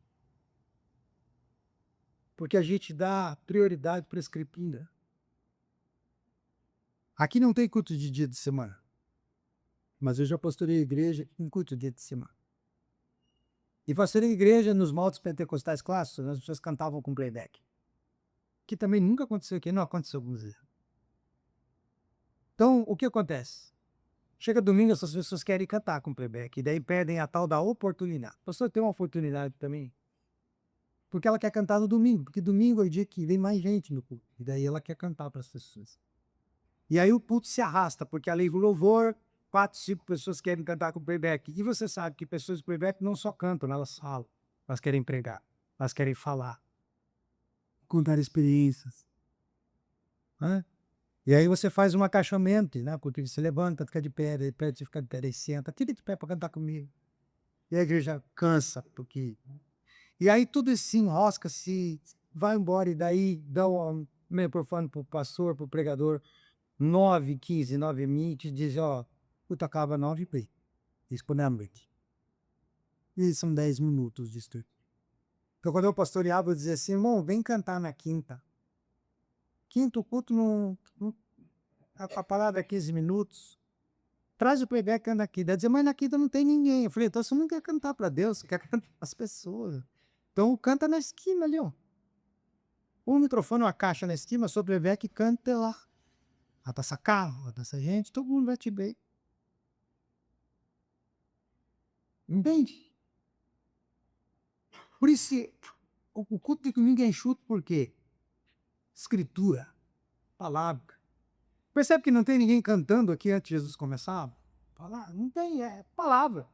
Porque a gente dá prioridade para a Escritura. Aqui não tem culto de dia de semana. Mas eu já pastorei igreja em culto de dia de semana. E pastorei igreja nos moldes pentecostais clássicos, as pessoas cantavam com playback. Que também nunca aconteceu aqui, não aconteceu com você. Então, o que acontece? Chega domingo, essas pessoas querem cantar com playback, e daí perdem a tal da oportunidade. A pessoa tem uma oportunidade também, porque ela quer cantar no domingo, porque domingo é o dia que vem mais gente no culto, e daí ela quer cantar para as pessoas. E aí o culto se arrasta, porque além do louvor, 4, 5 pessoas querem cantar com playback. E você sabe que pessoas de playback não só cantam, elas falam. Elas querem pregar, elas querem falar, contar experiências. Né? E aí você faz um acaixamento, né? Porque você levanta, fica de pé, de pé, você fica de pé, daí senta, tira de pé para cantar comigo. E a igreja cansa, porque... E aí tudo se enrosca, se vai embora, e daí dá um microfone para o pastor, para o pregador, 9h15, 9h20, diz, ó, culto acaba 9h, exponencialmente. E são 10 minutos de estudo. Então, quando eu pastoreava, eu dizia assim, irmão, vem cantar na quinta. Quinto culto, a palavra é 15 minutos. Traz o playback, canta aqui. Daí dizia, mas na quinta não tem ninguém. Eu falei, então você não quer cantar para Deus, você quer cantar para as pessoas. Então canta na esquina ali, ó. Um microfone, uma caixa na esquina, seu playback, canta lá. Vai passar carro, vai passar gente, todo mundo vai te ver. Entende? Por isso, o culto de domingo é enxuto por quê? Escritura, palavra. Percebe que não tem ninguém cantando aqui antes de Jesus começar? Palavra, não tem, é palavra.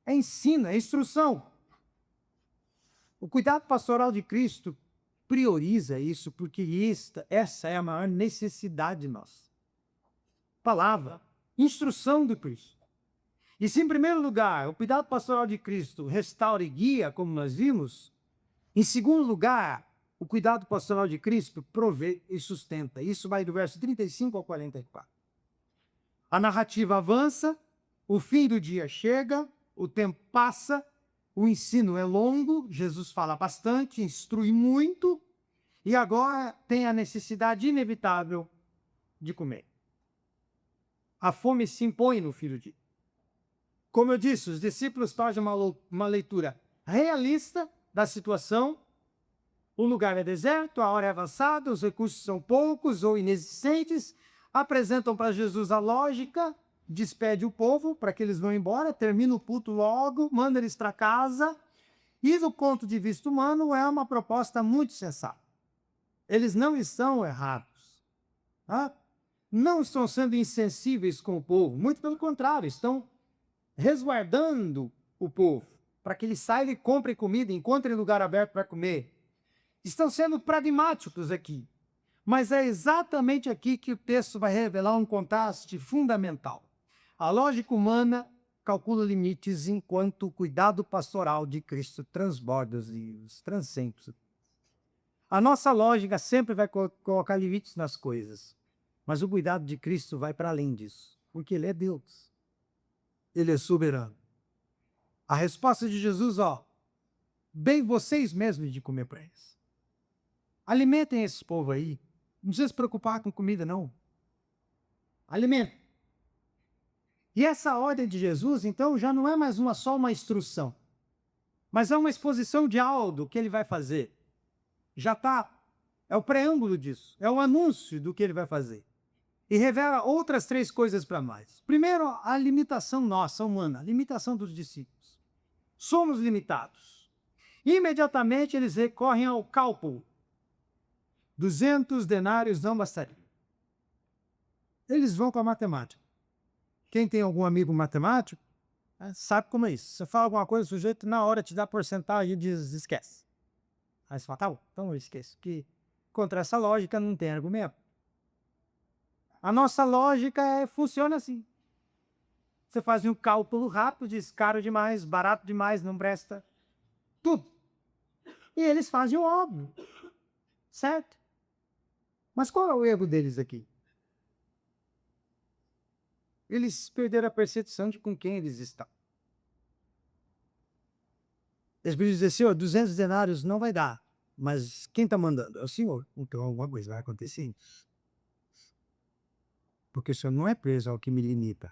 É ensino, é instrução. O cuidado pastoral de Cristo prioriza isso, porque essa é a maior necessidade nossa. Palavra, instrução de Cristo. E se, em primeiro lugar, o cuidado pastoral de Cristo restaura e guia, como nós vimos, em segundo lugar, o cuidado pastoral de Cristo provê e sustenta. Isso vai do verso 35 ao 44. A narrativa avança, o fim do dia chega, o tempo passa, o ensino é longo, Jesus fala bastante, instrui muito, e agora tem a necessidade inevitável de comer. A fome se impõe no fim do dia. Como eu disse, os discípulos fazem uma leitura realista da situação. O lugar é deserto, a hora é avançada, os recursos são poucos ou inexistentes. Apresentam para Jesus a lógica, despede o povo para que eles vão embora, termina o culto logo, manda eles para casa. E do ponto de vista humano é uma proposta muito sensata. Eles não estão errados. Tá? Não estão sendo insensíveis com o povo, muito pelo contrário, estão resguardando o povo para que eles saiam e comprem comida, encontrem lugar aberto para comer. Estão sendo pragmáticos aqui, mas é exatamente aqui que o texto vai revelar um contraste fundamental. A lógica humana calcula limites, enquanto o cuidado pastoral de Cristo transborda os rios, transcende. A nossa lógica sempre vai colocar limites nas coisas, mas o cuidado de Cristo vai para além disso, porque Ele é Deus. Ele é soberano. A resposta de Jesus, ó, bem vocês mesmos de comer para eles. Alimentem esse povo aí. Não precisa se preocupar com comida, não. Alimentem. E essa ordem de Jesus, então, já não é mais só uma instrução, mas é uma exposição de algo que ele vai fazer. Já está, é o preâmbulo disso, é o anúncio do que ele vai fazer. E revela outras 3 coisas para nós. Primeiro, a limitação nossa, humana, a limitação dos discípulos. Somos limitados. Imediatamente eles recorrem ao cálculo. 200 denários não bastariam. Eles vão para a matemática. Quem tem algum amigo matemático, sabe como é isso. Você fala alguma coisa, o sujeito na hora te dá porcentagem e diz, esquece. Aí você fala, tá bom, então eu esqueço. Que contra essa lógica não tem argumento. A nossa lógica funciona assim. Você faz um cálculo rápido, diz caro demais, barato demais, não presta. Tudo. E eles fazem o óbvio. Certo? Mas qual é o erro deles aqui? Eles perderam a percepção de com quem eles estão. Eles dizem, Senhor, 200 denários não vai dar. Mas quem está mandando? É o Senhor. Então alguma coisa vai acontecer. Porque o Senhor não é preso ao que me limita.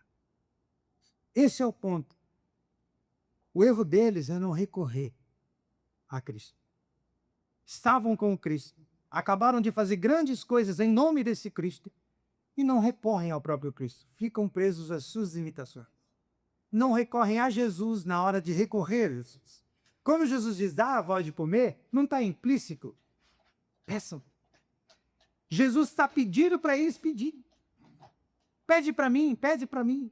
Esse é o ponto. O erro deles é não recorrer a Cristo. Estavam com Cristo. Acabaram de fazer grandes coisas em nome desse Cristo. E não recorrem ao próprio Cristo. Ficam presos às suas limitações. Não recorrem a Jesus na hora de recorrer a Jesus. Quando Jesus diz, dá a voz de comer, não está implícito. Peçam. Jesus está pedindo para eles pedirem. Pede para mim, pede para mim.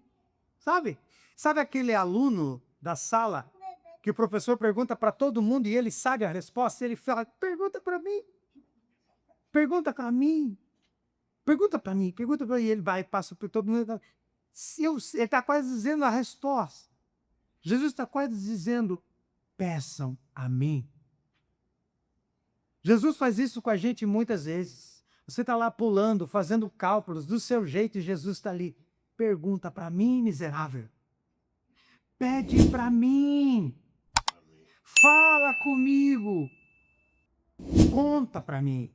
Sabe? Sabe aquele aluno da sala que o professor pergunta para todo mundo e ele sabe a resposta? Ele fala, pergunta para mim. Pergunta para mim. Pergunta para mim, pergunta para mim. Ele vai e passa por todo mundo. Ele está quase dizendo a resposta. Jesus está quase dizendo, peçam a mim. Jesus faz isso com a gente muitas vezes. Você está lá pulando, fazendo cálculos do seu jeito e Jesus está ali. Pergunta para mim, miserável. Pede para mim. Fala comigo. Conta para mim.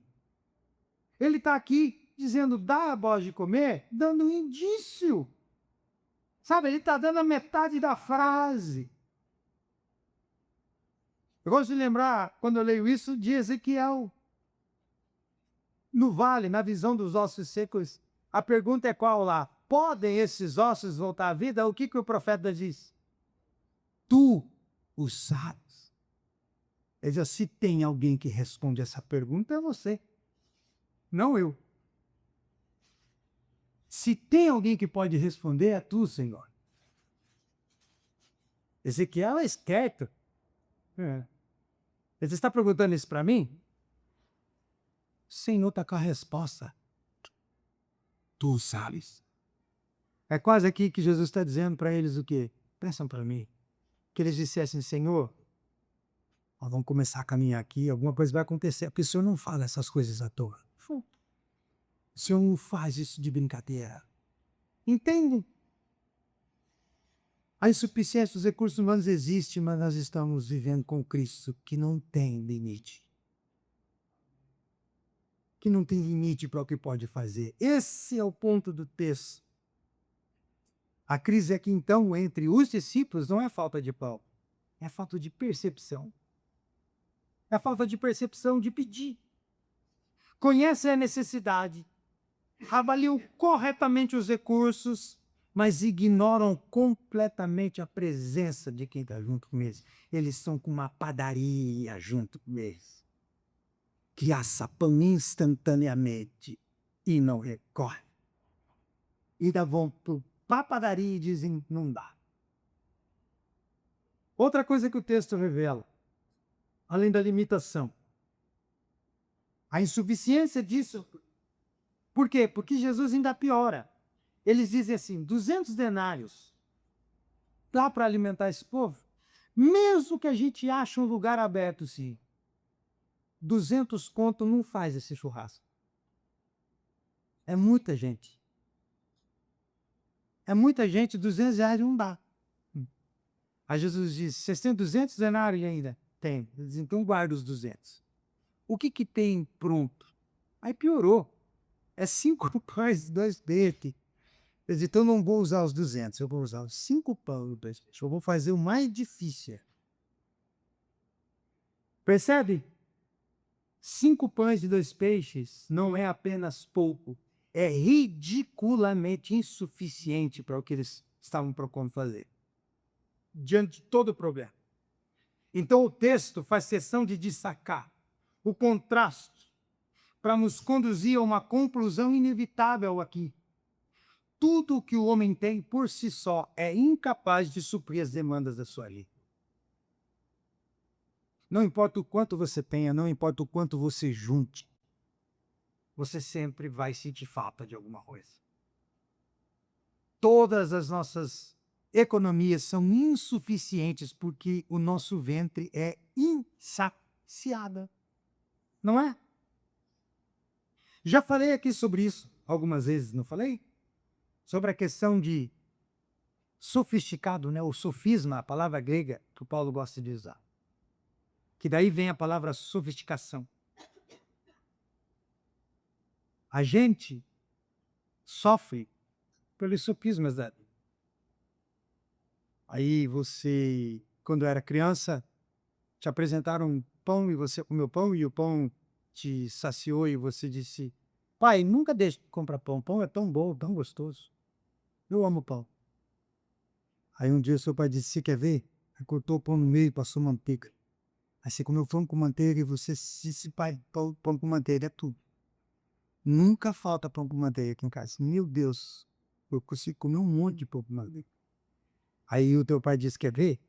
Ele está aqui dizendo, dá a voz de comer, dando um indício. Sabe, ele está dando a metade da frase. Eu gosto de lembrar, quando eu leio isso, de Ezequiel. No vale, na visão dos ossos secos, a pergunta é qual lá? Podem esses ossos voltar à vida? O que o profeta diz? Tu o sabes. Ele diz, se tem alguém que responde essa pergunta, é você. Não eu. Se tem alguém que pode responder, é tu, Senhor. Ezequiel é esperto. Você está perguntando isso para mim? O Senhor está com a resposta. Tu sabes. É quase aqui que Jesus está dizendo para eles o quê? Peçam para mim. Que eles dissessem, Senhor, nós vamos começar a caminhar aqui, alguma coisa vai acontecer, porque o Senhor não fala essas coisas à toa. O Senhor não faz isso de brincadeira. Entende? A insuficiência dos recursos humanos existe, mas nós estamos vivendo com Cristo que não tem limite. Que não tem limite para o que pode fazer. Esse é o ponto do texto. A crise aqui, então, entre os discípulos não é falta de pão, é falta de percepção. É falta de percepção de pedir. Conhecem a necessidade, avaliam corretamente os recursos, mas ignoram completamente a presença de quem está junto com eles. Eles estão com uma padaria junto com eles, que assa pão instantaneamente e não recorre. Ainda vão para a padaria e dizem, não dá. Outra coisa que o texto revela, além da limitação, a insuficiência disso. Por quê? Porque Jesus ainda piora. Eles dizem assim, 200 denários, dá para alimentar esse povo? Mesmo que a gente ache um lugar aberto, sim. 200 conto não faz esse churrasco. É muita gente. É muita gente, 200 reais não dá. Aí Jesus diz, vocês têm 200 denários ainda? Tem. Ele diz, então guarda os 200. O que tem pronto? Aí piorou. É 5 pães e 2 peixes. Então, não vou usar os 200, eu vou usar os 5 pães e 2 peixes. Eu vou fazer o mais difícil. Percebe? 5 pães e 2 peixes não é apenas pouco, é ridiculamente insuficiente para o que eles estavam propondo fazer, diante de todo o problema. Então o texto faz questão de destacar o contraste para nos conduzir a uma conclusão inevitável aqui. Tudo o que o homem tem por si só é incapaz de suprir as demandas da sua vida. Não importa o quanto você tenha, não importa o quanto você junte, você sempre vai sentir falta de alguma coisa. Todas as nossas economias são insuficientes porque o nosso ventre é insaciável. Não é? Já falei aqui sobre isso algumas vezes, não falei? Sobre a questão de sofisticado, né? O sofisma, a palavra grega que o Paulo gosta de usar. Que daí vem a palavra sofisticação. A gente sofre pelos sofismas da vida. Aí você, quando era criança, te apresentaram um pão e você comeu pão e o pão te saciou e você disse: pai, nunca deixe de comprar pão. Pão é tão bom, tão gostoso. Eu amo pão. Aí um dia seu pai disse: você quer ver? Aí cortou o pão no meio e passou manteiga. Aí você comeu pão com manteiga e você disse: pai, pão com manteiga é tudo. Nunca falta pão com manteiga aqui em casa. Meu Deus, eu consigo comer um monte de pão com manteiga. Aí o teu pai disse: quer ver?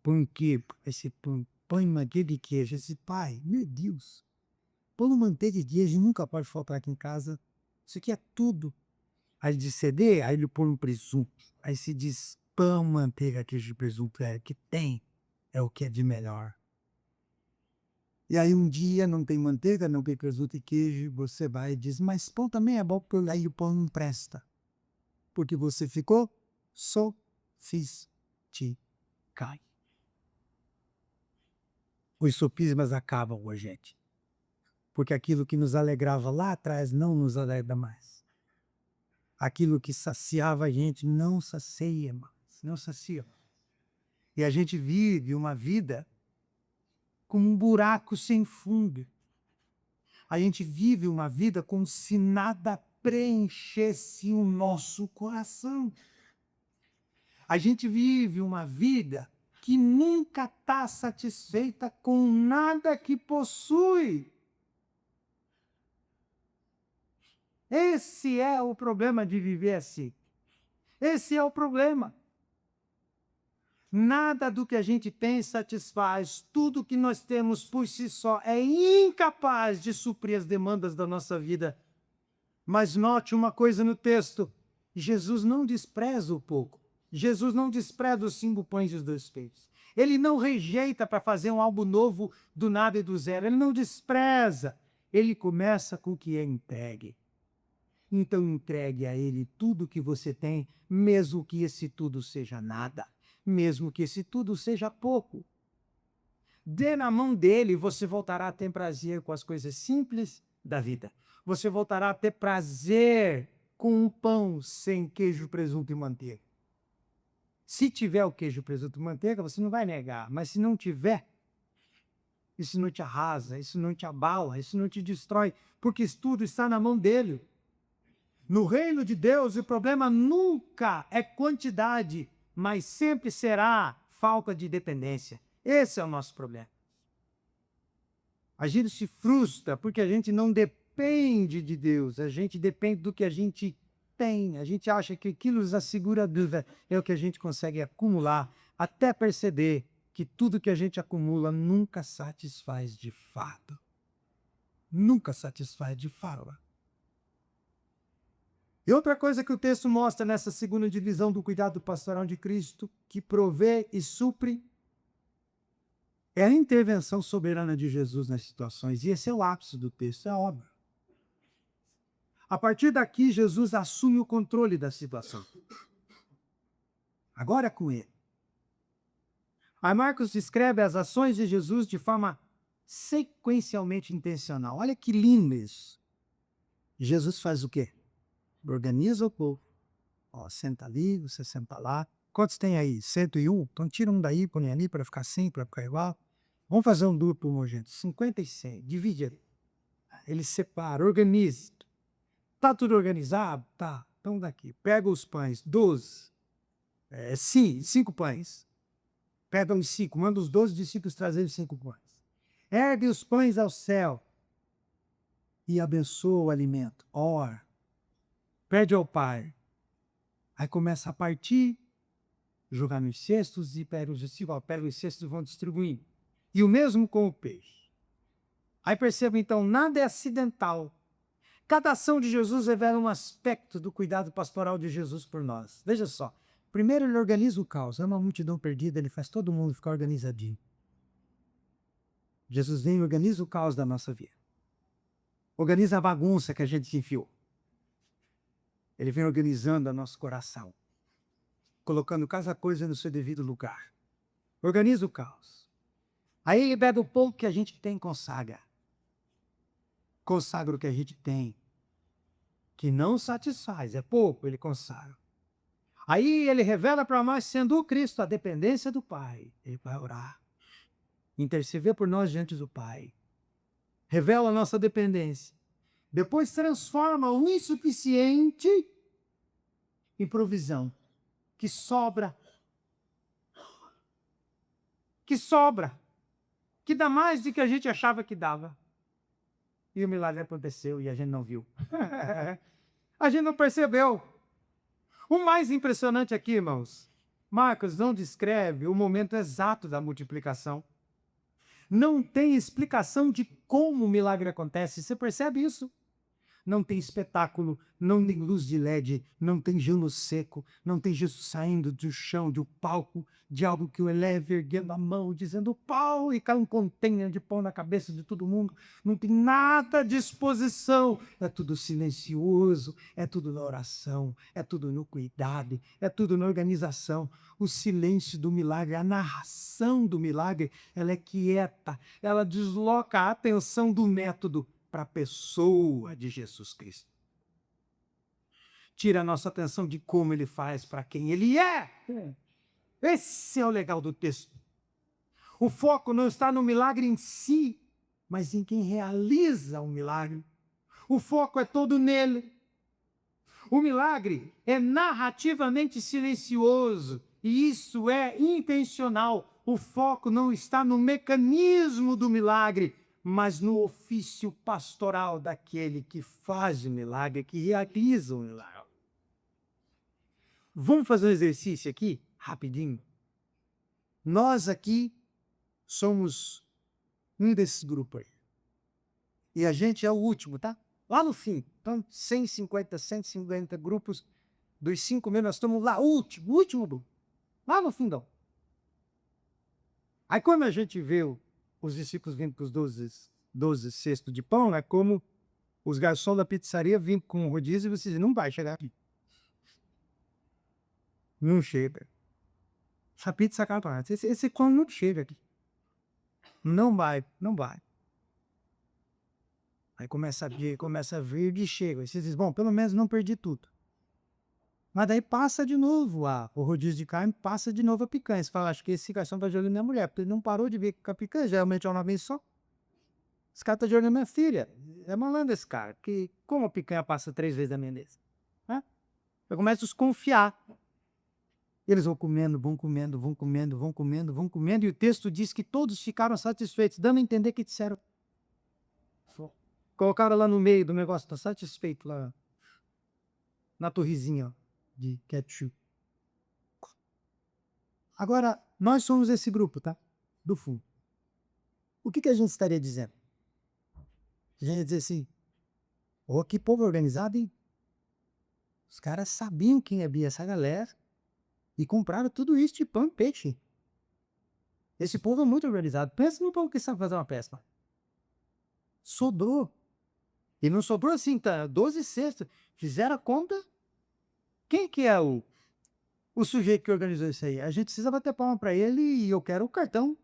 Pão que esse pão e manteiga de queijo. Esse pai, meu Deus, pão, manteiga de queijo nunca pode faltar aqui em casa. Isso aqui é tudo. Aí ele diz CD, aí ele põe um presunto. Aí se diz pão, manteiga, queijo e presunto é o que tem, é o que é de melhor. E aí um dia não tem manteiga, não tem presunto e queijo, você vai e diz, mas pão também é bom, porque aí o pão não presta. Porque você ficou sofisticado. Os sofismas acabam com a gente. Porque aquilo que nos alegrava lá atrás não nos alegra mais. Aquilo que saciava a gente não sacia mais, não sacia. E a gente vive uma vida como um buraco sem fundo. A gente vive uma vida como se nada preenchesse o nosso coração. A gente vive uma vida que nunca está satisfeita com nada que possui. Esse é o problema de viver assim. Esse é o problema. Nada do que a gente tem satisfaz. Tudo que nós temos por si só é incapaz de suprir as demandas da nossa vida. Mas note uma coisa no texto. Jesus não despreza o pouco. Jesus não despreza os 5 pães e os 2 peixes. Ele não rejeita para fazer um algo novo do nada e do zero. Ele não despreza. Ele começa com o que é entregue. Então entregue a ele tudo que você tem, mesmo que esse tudo seja nada, mesmo que esse tudo seja pouco. Dê na mão dele e você voltará a ter prazer com as coisas simples da vida. Você voltará a ter prazer com um pão sem queijo, presunto e manteiga. Se tiver o queijo, presunto e manteiga, você não vai negar. Mas se não tiver, isso não te arrasa, isso não te abala, isso não te destrói, porque isso tudo está na mão dele. No reino de Deus, o problema nunca é quantidade, mas sempre será falta de dependência. Esse é o nosso problema. A gente se frustra porque a gente não depende de Deus, a gente depende do que a gente tem. A gente acha que aquilo nos assegura a dúvida, é o que a gente consegue acumular, até perceber que tudo que a gente acumula nunca satisfaz de fato. Nunca satisfaz de fato. E outra coisa que o texto mostra nessa segunda divisão do cuidado pastoral de Cristo, que provê e supre, é a intervenção soberana de Jesus nas situações. E esse é o ápice do texto, é a obra. A partir daqui, Jesus assume o controle da situação. Agora é com ele. Aí Marcos descreve as ações de Jesus de forma sequencialmente intencional. Olha que lindo isso. Jesus faz o quê? Organiza o povo, Ó, senta ali, você senta lá. Quantos tem aí? 101? Então tira um daí, põe ali para ficar 100, para ficar igual. Vamos fazer um duplo homogêneo. 50 e 100. Divide ali. Ele separa, organiza. Tá tudo organizado? Tá. Então daqui. Pega os pães, 12. Sim, 5 pães. Pega os 5, manda os 12 discípulos trazer os 5 pães. Ergue os pães ao céu e abençoa o alimento. Ora. Pede ao Pai. Aí começa a partir, jogar nos cestos e pega os discípulos, pega os cestos e vão distribuindo. E o mesmo com o peixe. Aí perceba então, nada é acidental. Cada ação de Jesus revela um aspecto do cuidado pastoral de Jesus por nós. Veja só. Primeiro ele organiza o caos. É uma multidão perdida, ele faz todo mundo ficar organizadinho. Jesus vem e organiza o caos da nossa vida. Organiza a bagunça que a gente se enfiou. Ele vem organizando o nosso coração. Colocando cada coisa no seu devido lugar. Organiza o caos. Aí ele pega o pouco que a gente tem e consagra. Consagra o que a gente tem. Que não satisfaz, é pouco, ele consagra. Aí ele revela para nós, sendo o Cristo, a dependência do Pai. Ele vai orar. Interceder por nós diante do Pai. Revela a nossa dependência. Depois transforma o insuficiente em provisão. Que sobra. Que sobra. Que dá mais do que a gente achava que dava. E o milagre aconteceu e a gente não viu. A gente não percebeu. O mais impressionante aqui, irmãos, Marcos não descreve o momento exato da multiplicação. Não tem explicação de como o milagre acontece. Você percebe isso? Não tem espetáculo, não tem luz de LED, não tem gelo seco, não tem Jesus saindo do chão, do palco, de algo que o eleve erguendo a mão, dizendo pau, e cai um container de pão na cabeça de todo mundo. Não tem nada de exposição. É tudo silencioso, é tudo na oração, é tudo no cuidado, é tudo na organização. O silêncio do milagre, a narração do milagre, ela é quieta, ela desloca a atenção do método para a pessoa de Jesus Cristo. Tira a nossa atenção de como ele faz, para quem ele é. Esse é o legal do texto. O foco não está no milagre em si, mas em quem realiza o milagre. O foco é todo nele. O milagre é narrativamente silencioso, e isso é intencional. O foco não está no mecanismo do milagre, mas no ofício pastoral daquele que faz o milagre, que realiza o milagre. Vamos fazer um exercício aqui, rapidinho? Nós aqui somos um desses grupos aí. E a gente é o último, tá? Lá no fim. Então, 150 grupos. Dos 5.000, nós estamos lá, último grupo. Lá no fundão. Aí, quando a gente vê os discípulos vindo com os 12 cestos de pão, é como os garçons da pizzaria vindo com o rodízio e você diz, não vai chegar aqui. Não chega. Essa pizza cara, esse pão não chega aqui. Não vai, não vai. Aí começa a vir e chega. Aí você diz, bom, pelo menos não perdi tudo. Mas daí passa de novo o rodízio de carne, passa de novo a picanha. Você fala, acho que esse garçom está de olho na minha mulher, porque ele não parou de ver com a picanha, geralmente é uma vez só. Esse cara está de olho na minha filha. É malandro esse cara, que como a picanha passa 3 vezes na minha mesa? Né? Eu começo a desconfiar. Eles vão comendo, vão comendo, vão comendo, vão comendo, vão comendo, e o texto diz que todos ficaram satisfeitos, dando a entender que disseram. Colocaram lá no meio do negócio, está satisfeito lá, na torrezinha ó, de ketchup. Agora, nós somos esse grupo, tá? Do fundo. O que a gente estaria dizendo? A gente ia dizer assim, oh, que povo organizado, hein? Os caras sabiam quem havia essa galera e compraram tudo isso de pão e peixe. Esse povo é muito organizado. Pensa no povo que sabe fazer uma peça. Sobrou. E não sobrou assim, tá? 12 cestos. Fizeram a conta. Quem que é o sujeito que organizou isso aí? A gente precisa bater palma para ele e eu quero o cartão.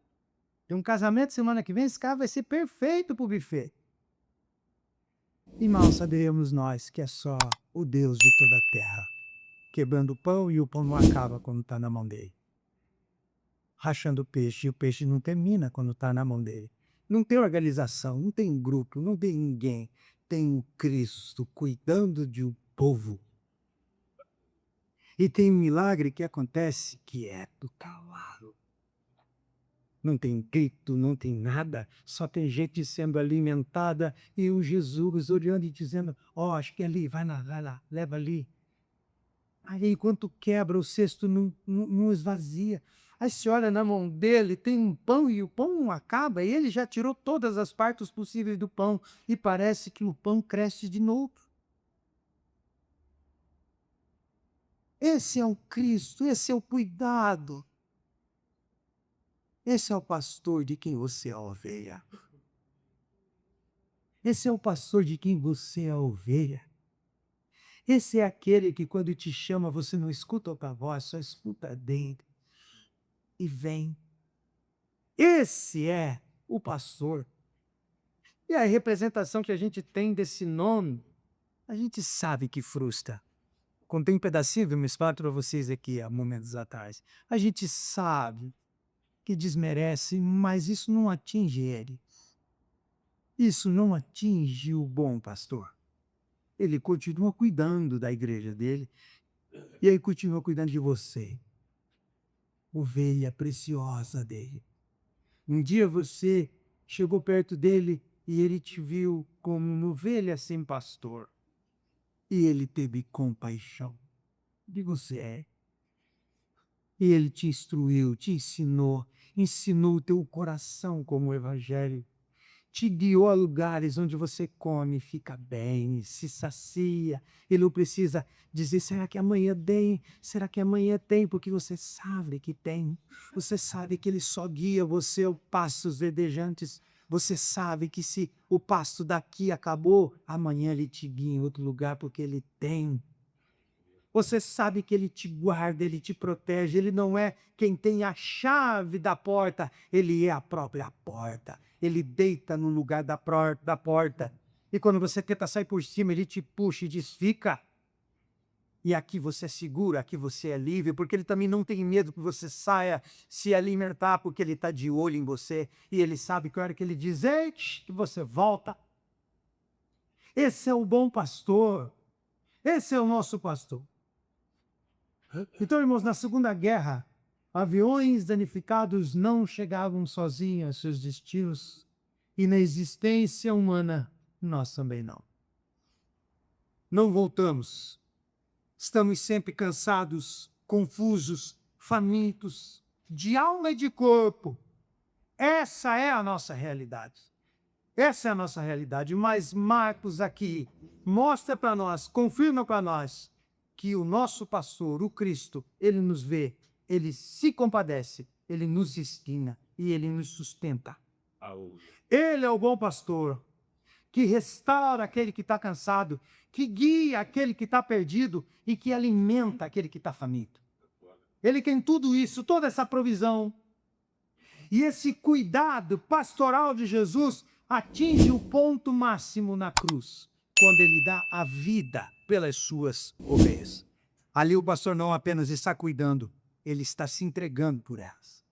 Tem um casamento semana que vem, esse cara vai ser perfeito pro buffet. E mal saberemos nós que é só o Deus de toda a terra quebrando o pão e o pão não acaba quando está na mão dele. Rachando o peixe e o peixe não termina quando está na mão dele. Não tem organização, não tem grupo, não tem ninguém. Tem o Cristo cuidando de um povo. E tem um milagre que acontece que é do cavalo. Não tem grito, não tem nada, só tem gente sendo alimentada e o Jesus olhando e dizendo: ó, acho que é ali, vai lá, leva ali. Aí, enquanto quebra, o cesto não esvazia. Aí você olha na mão dele, tem um pão e o pão não acaba, e ele já tirou todas as partes possíveis do pão, e parece que o pão cresce de novo. Esse é o Cristo, esse é o cuidado. Esse é o pastor de quem você é a ovelha. Esse é o pastor de quem você é a ovelha. Esse é aquele que quando te chama, você não escuta outra voz, só escuta dentro e vem. Esse é o pastor. E a representação que a gente tem desse nome, a gente sabe que frustra. Contei um pedacinho, vimos falar para vocês aqui há momentos atrás. A gente sabe que desmerece, mas isso não atinge ele. Isso não atinge o bom pastor. Ele continua cuidando da igreja dele e aí continua cuidando de você, ovelha preciosa dele. Um dia você chegou perto dele e ele te viu como uma ovelha sem pastor. E ele teve compaixão de você. E ele te instruiu, te ensinou o teu coração como o evangelho. Te guiou a lugares onde você come, fica bem, se sacia. Ele não precisa dizer, será que amanhã tem? Será que amanhã tem? Porque você sabe que tem. Você sabe que ele só guia você ao pastos verdejantes. Você sabe que se o pasto daqui acabou, amanhã ele te guia em outro lugar porque ele tem. Você sabe que ele te guarda, ele te protege, ele não é quem tem a chave da porta, ele é a própria porta. Ele deita no lugar da porta. E quando você tenta sair por cima, ele te puxa e diz: fica. E aqui você é seguro, aqui você é livre, porque ele também não tem medo que você saia se alimentar, porque ele está de olho em você. E ele sabe que a hora que ele diz, ei, que você volta. Esse é o bom pastor. Esse é o nosso pastor. Então, irmãos, na Segunda Guerra, aviões danificados não chegavam sozinhos a seus destinos, e na existência humana, nós também não. Não voltamos. Estamos sempre cansados, confusos, famintos, de alma e de corpo. Essa é a nossa realidade. Essa é a nossa realidade. Mas Marcos aqui mostra para nós, confirma para nós, que o nosso pastor, o Cristo, ele nos vê, ele se compadece, ele nos estima e ele nos sustenta. Ele é o bom pastor, que restaura aquele que está cansado, que guia aquele que está perdido e que alimenta aquele que está faminto. Ele tem tudo isso, toda essa provisão. E esse cuidado pastoral de Jesus atinge o ponto máximo na cruz, quando ele dá a vida pelas suas ovelhas. Ali o pastor não apenas está cuidando, ele está se entregando por elas.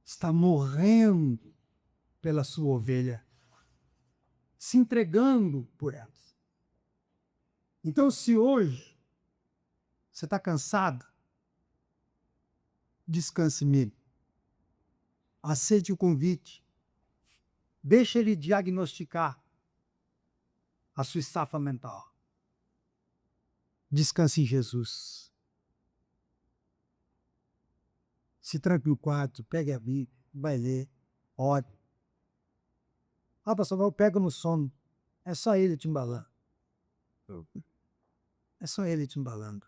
Está morrendo pela sua ovelha, se entregando por elas. Então, se hoje você está cansado, descanse nele. Aceite o convite. Deixe ele diagnosticar a sua estafa mental. Descanse em Jesus. Se tranque no quarto, pegue a Bíblia, vai ler, ore. Ah, pastor, eu pego no sono. É só ele te embalando. É só ele te embalando.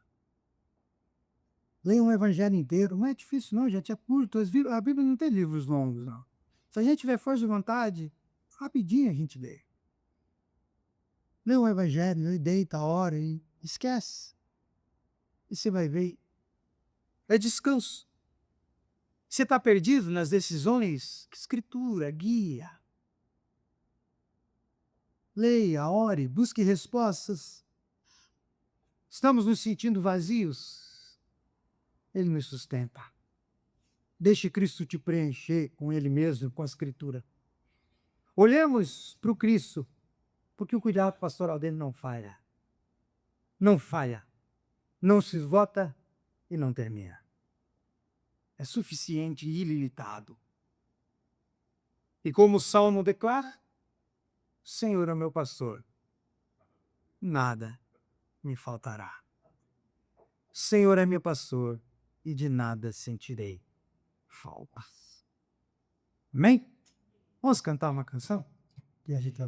Leia um evangelho inteiro. Não é difícil, não, gente. É curto. A Bíblia não tem livros longos, não. Se a gente tiver força de vontade, rapidinho a gente lê. Lê um evangelho, deita, ora e esquece. E você vai ver. É descanso. Você está perdido nas decisões? Escritura, guia. Leia, ore, busque respostas. estamos nos sentindo vazios, Ele nos sustenta. Deixe Cristo te preencher com Ele mesmo, com a Escritura. Olhemos para o Cristo, porque o cuidado pastoral dele não falha. Não falha. Não se esgota e não termina. É suficiente e ilimitado. E como o Salmo declara, Senhor é meu pastor, nada me faltará. Senhor é meu pastor e de nada sentirei falta. Amém? Vamos cantar uma canção? E a gente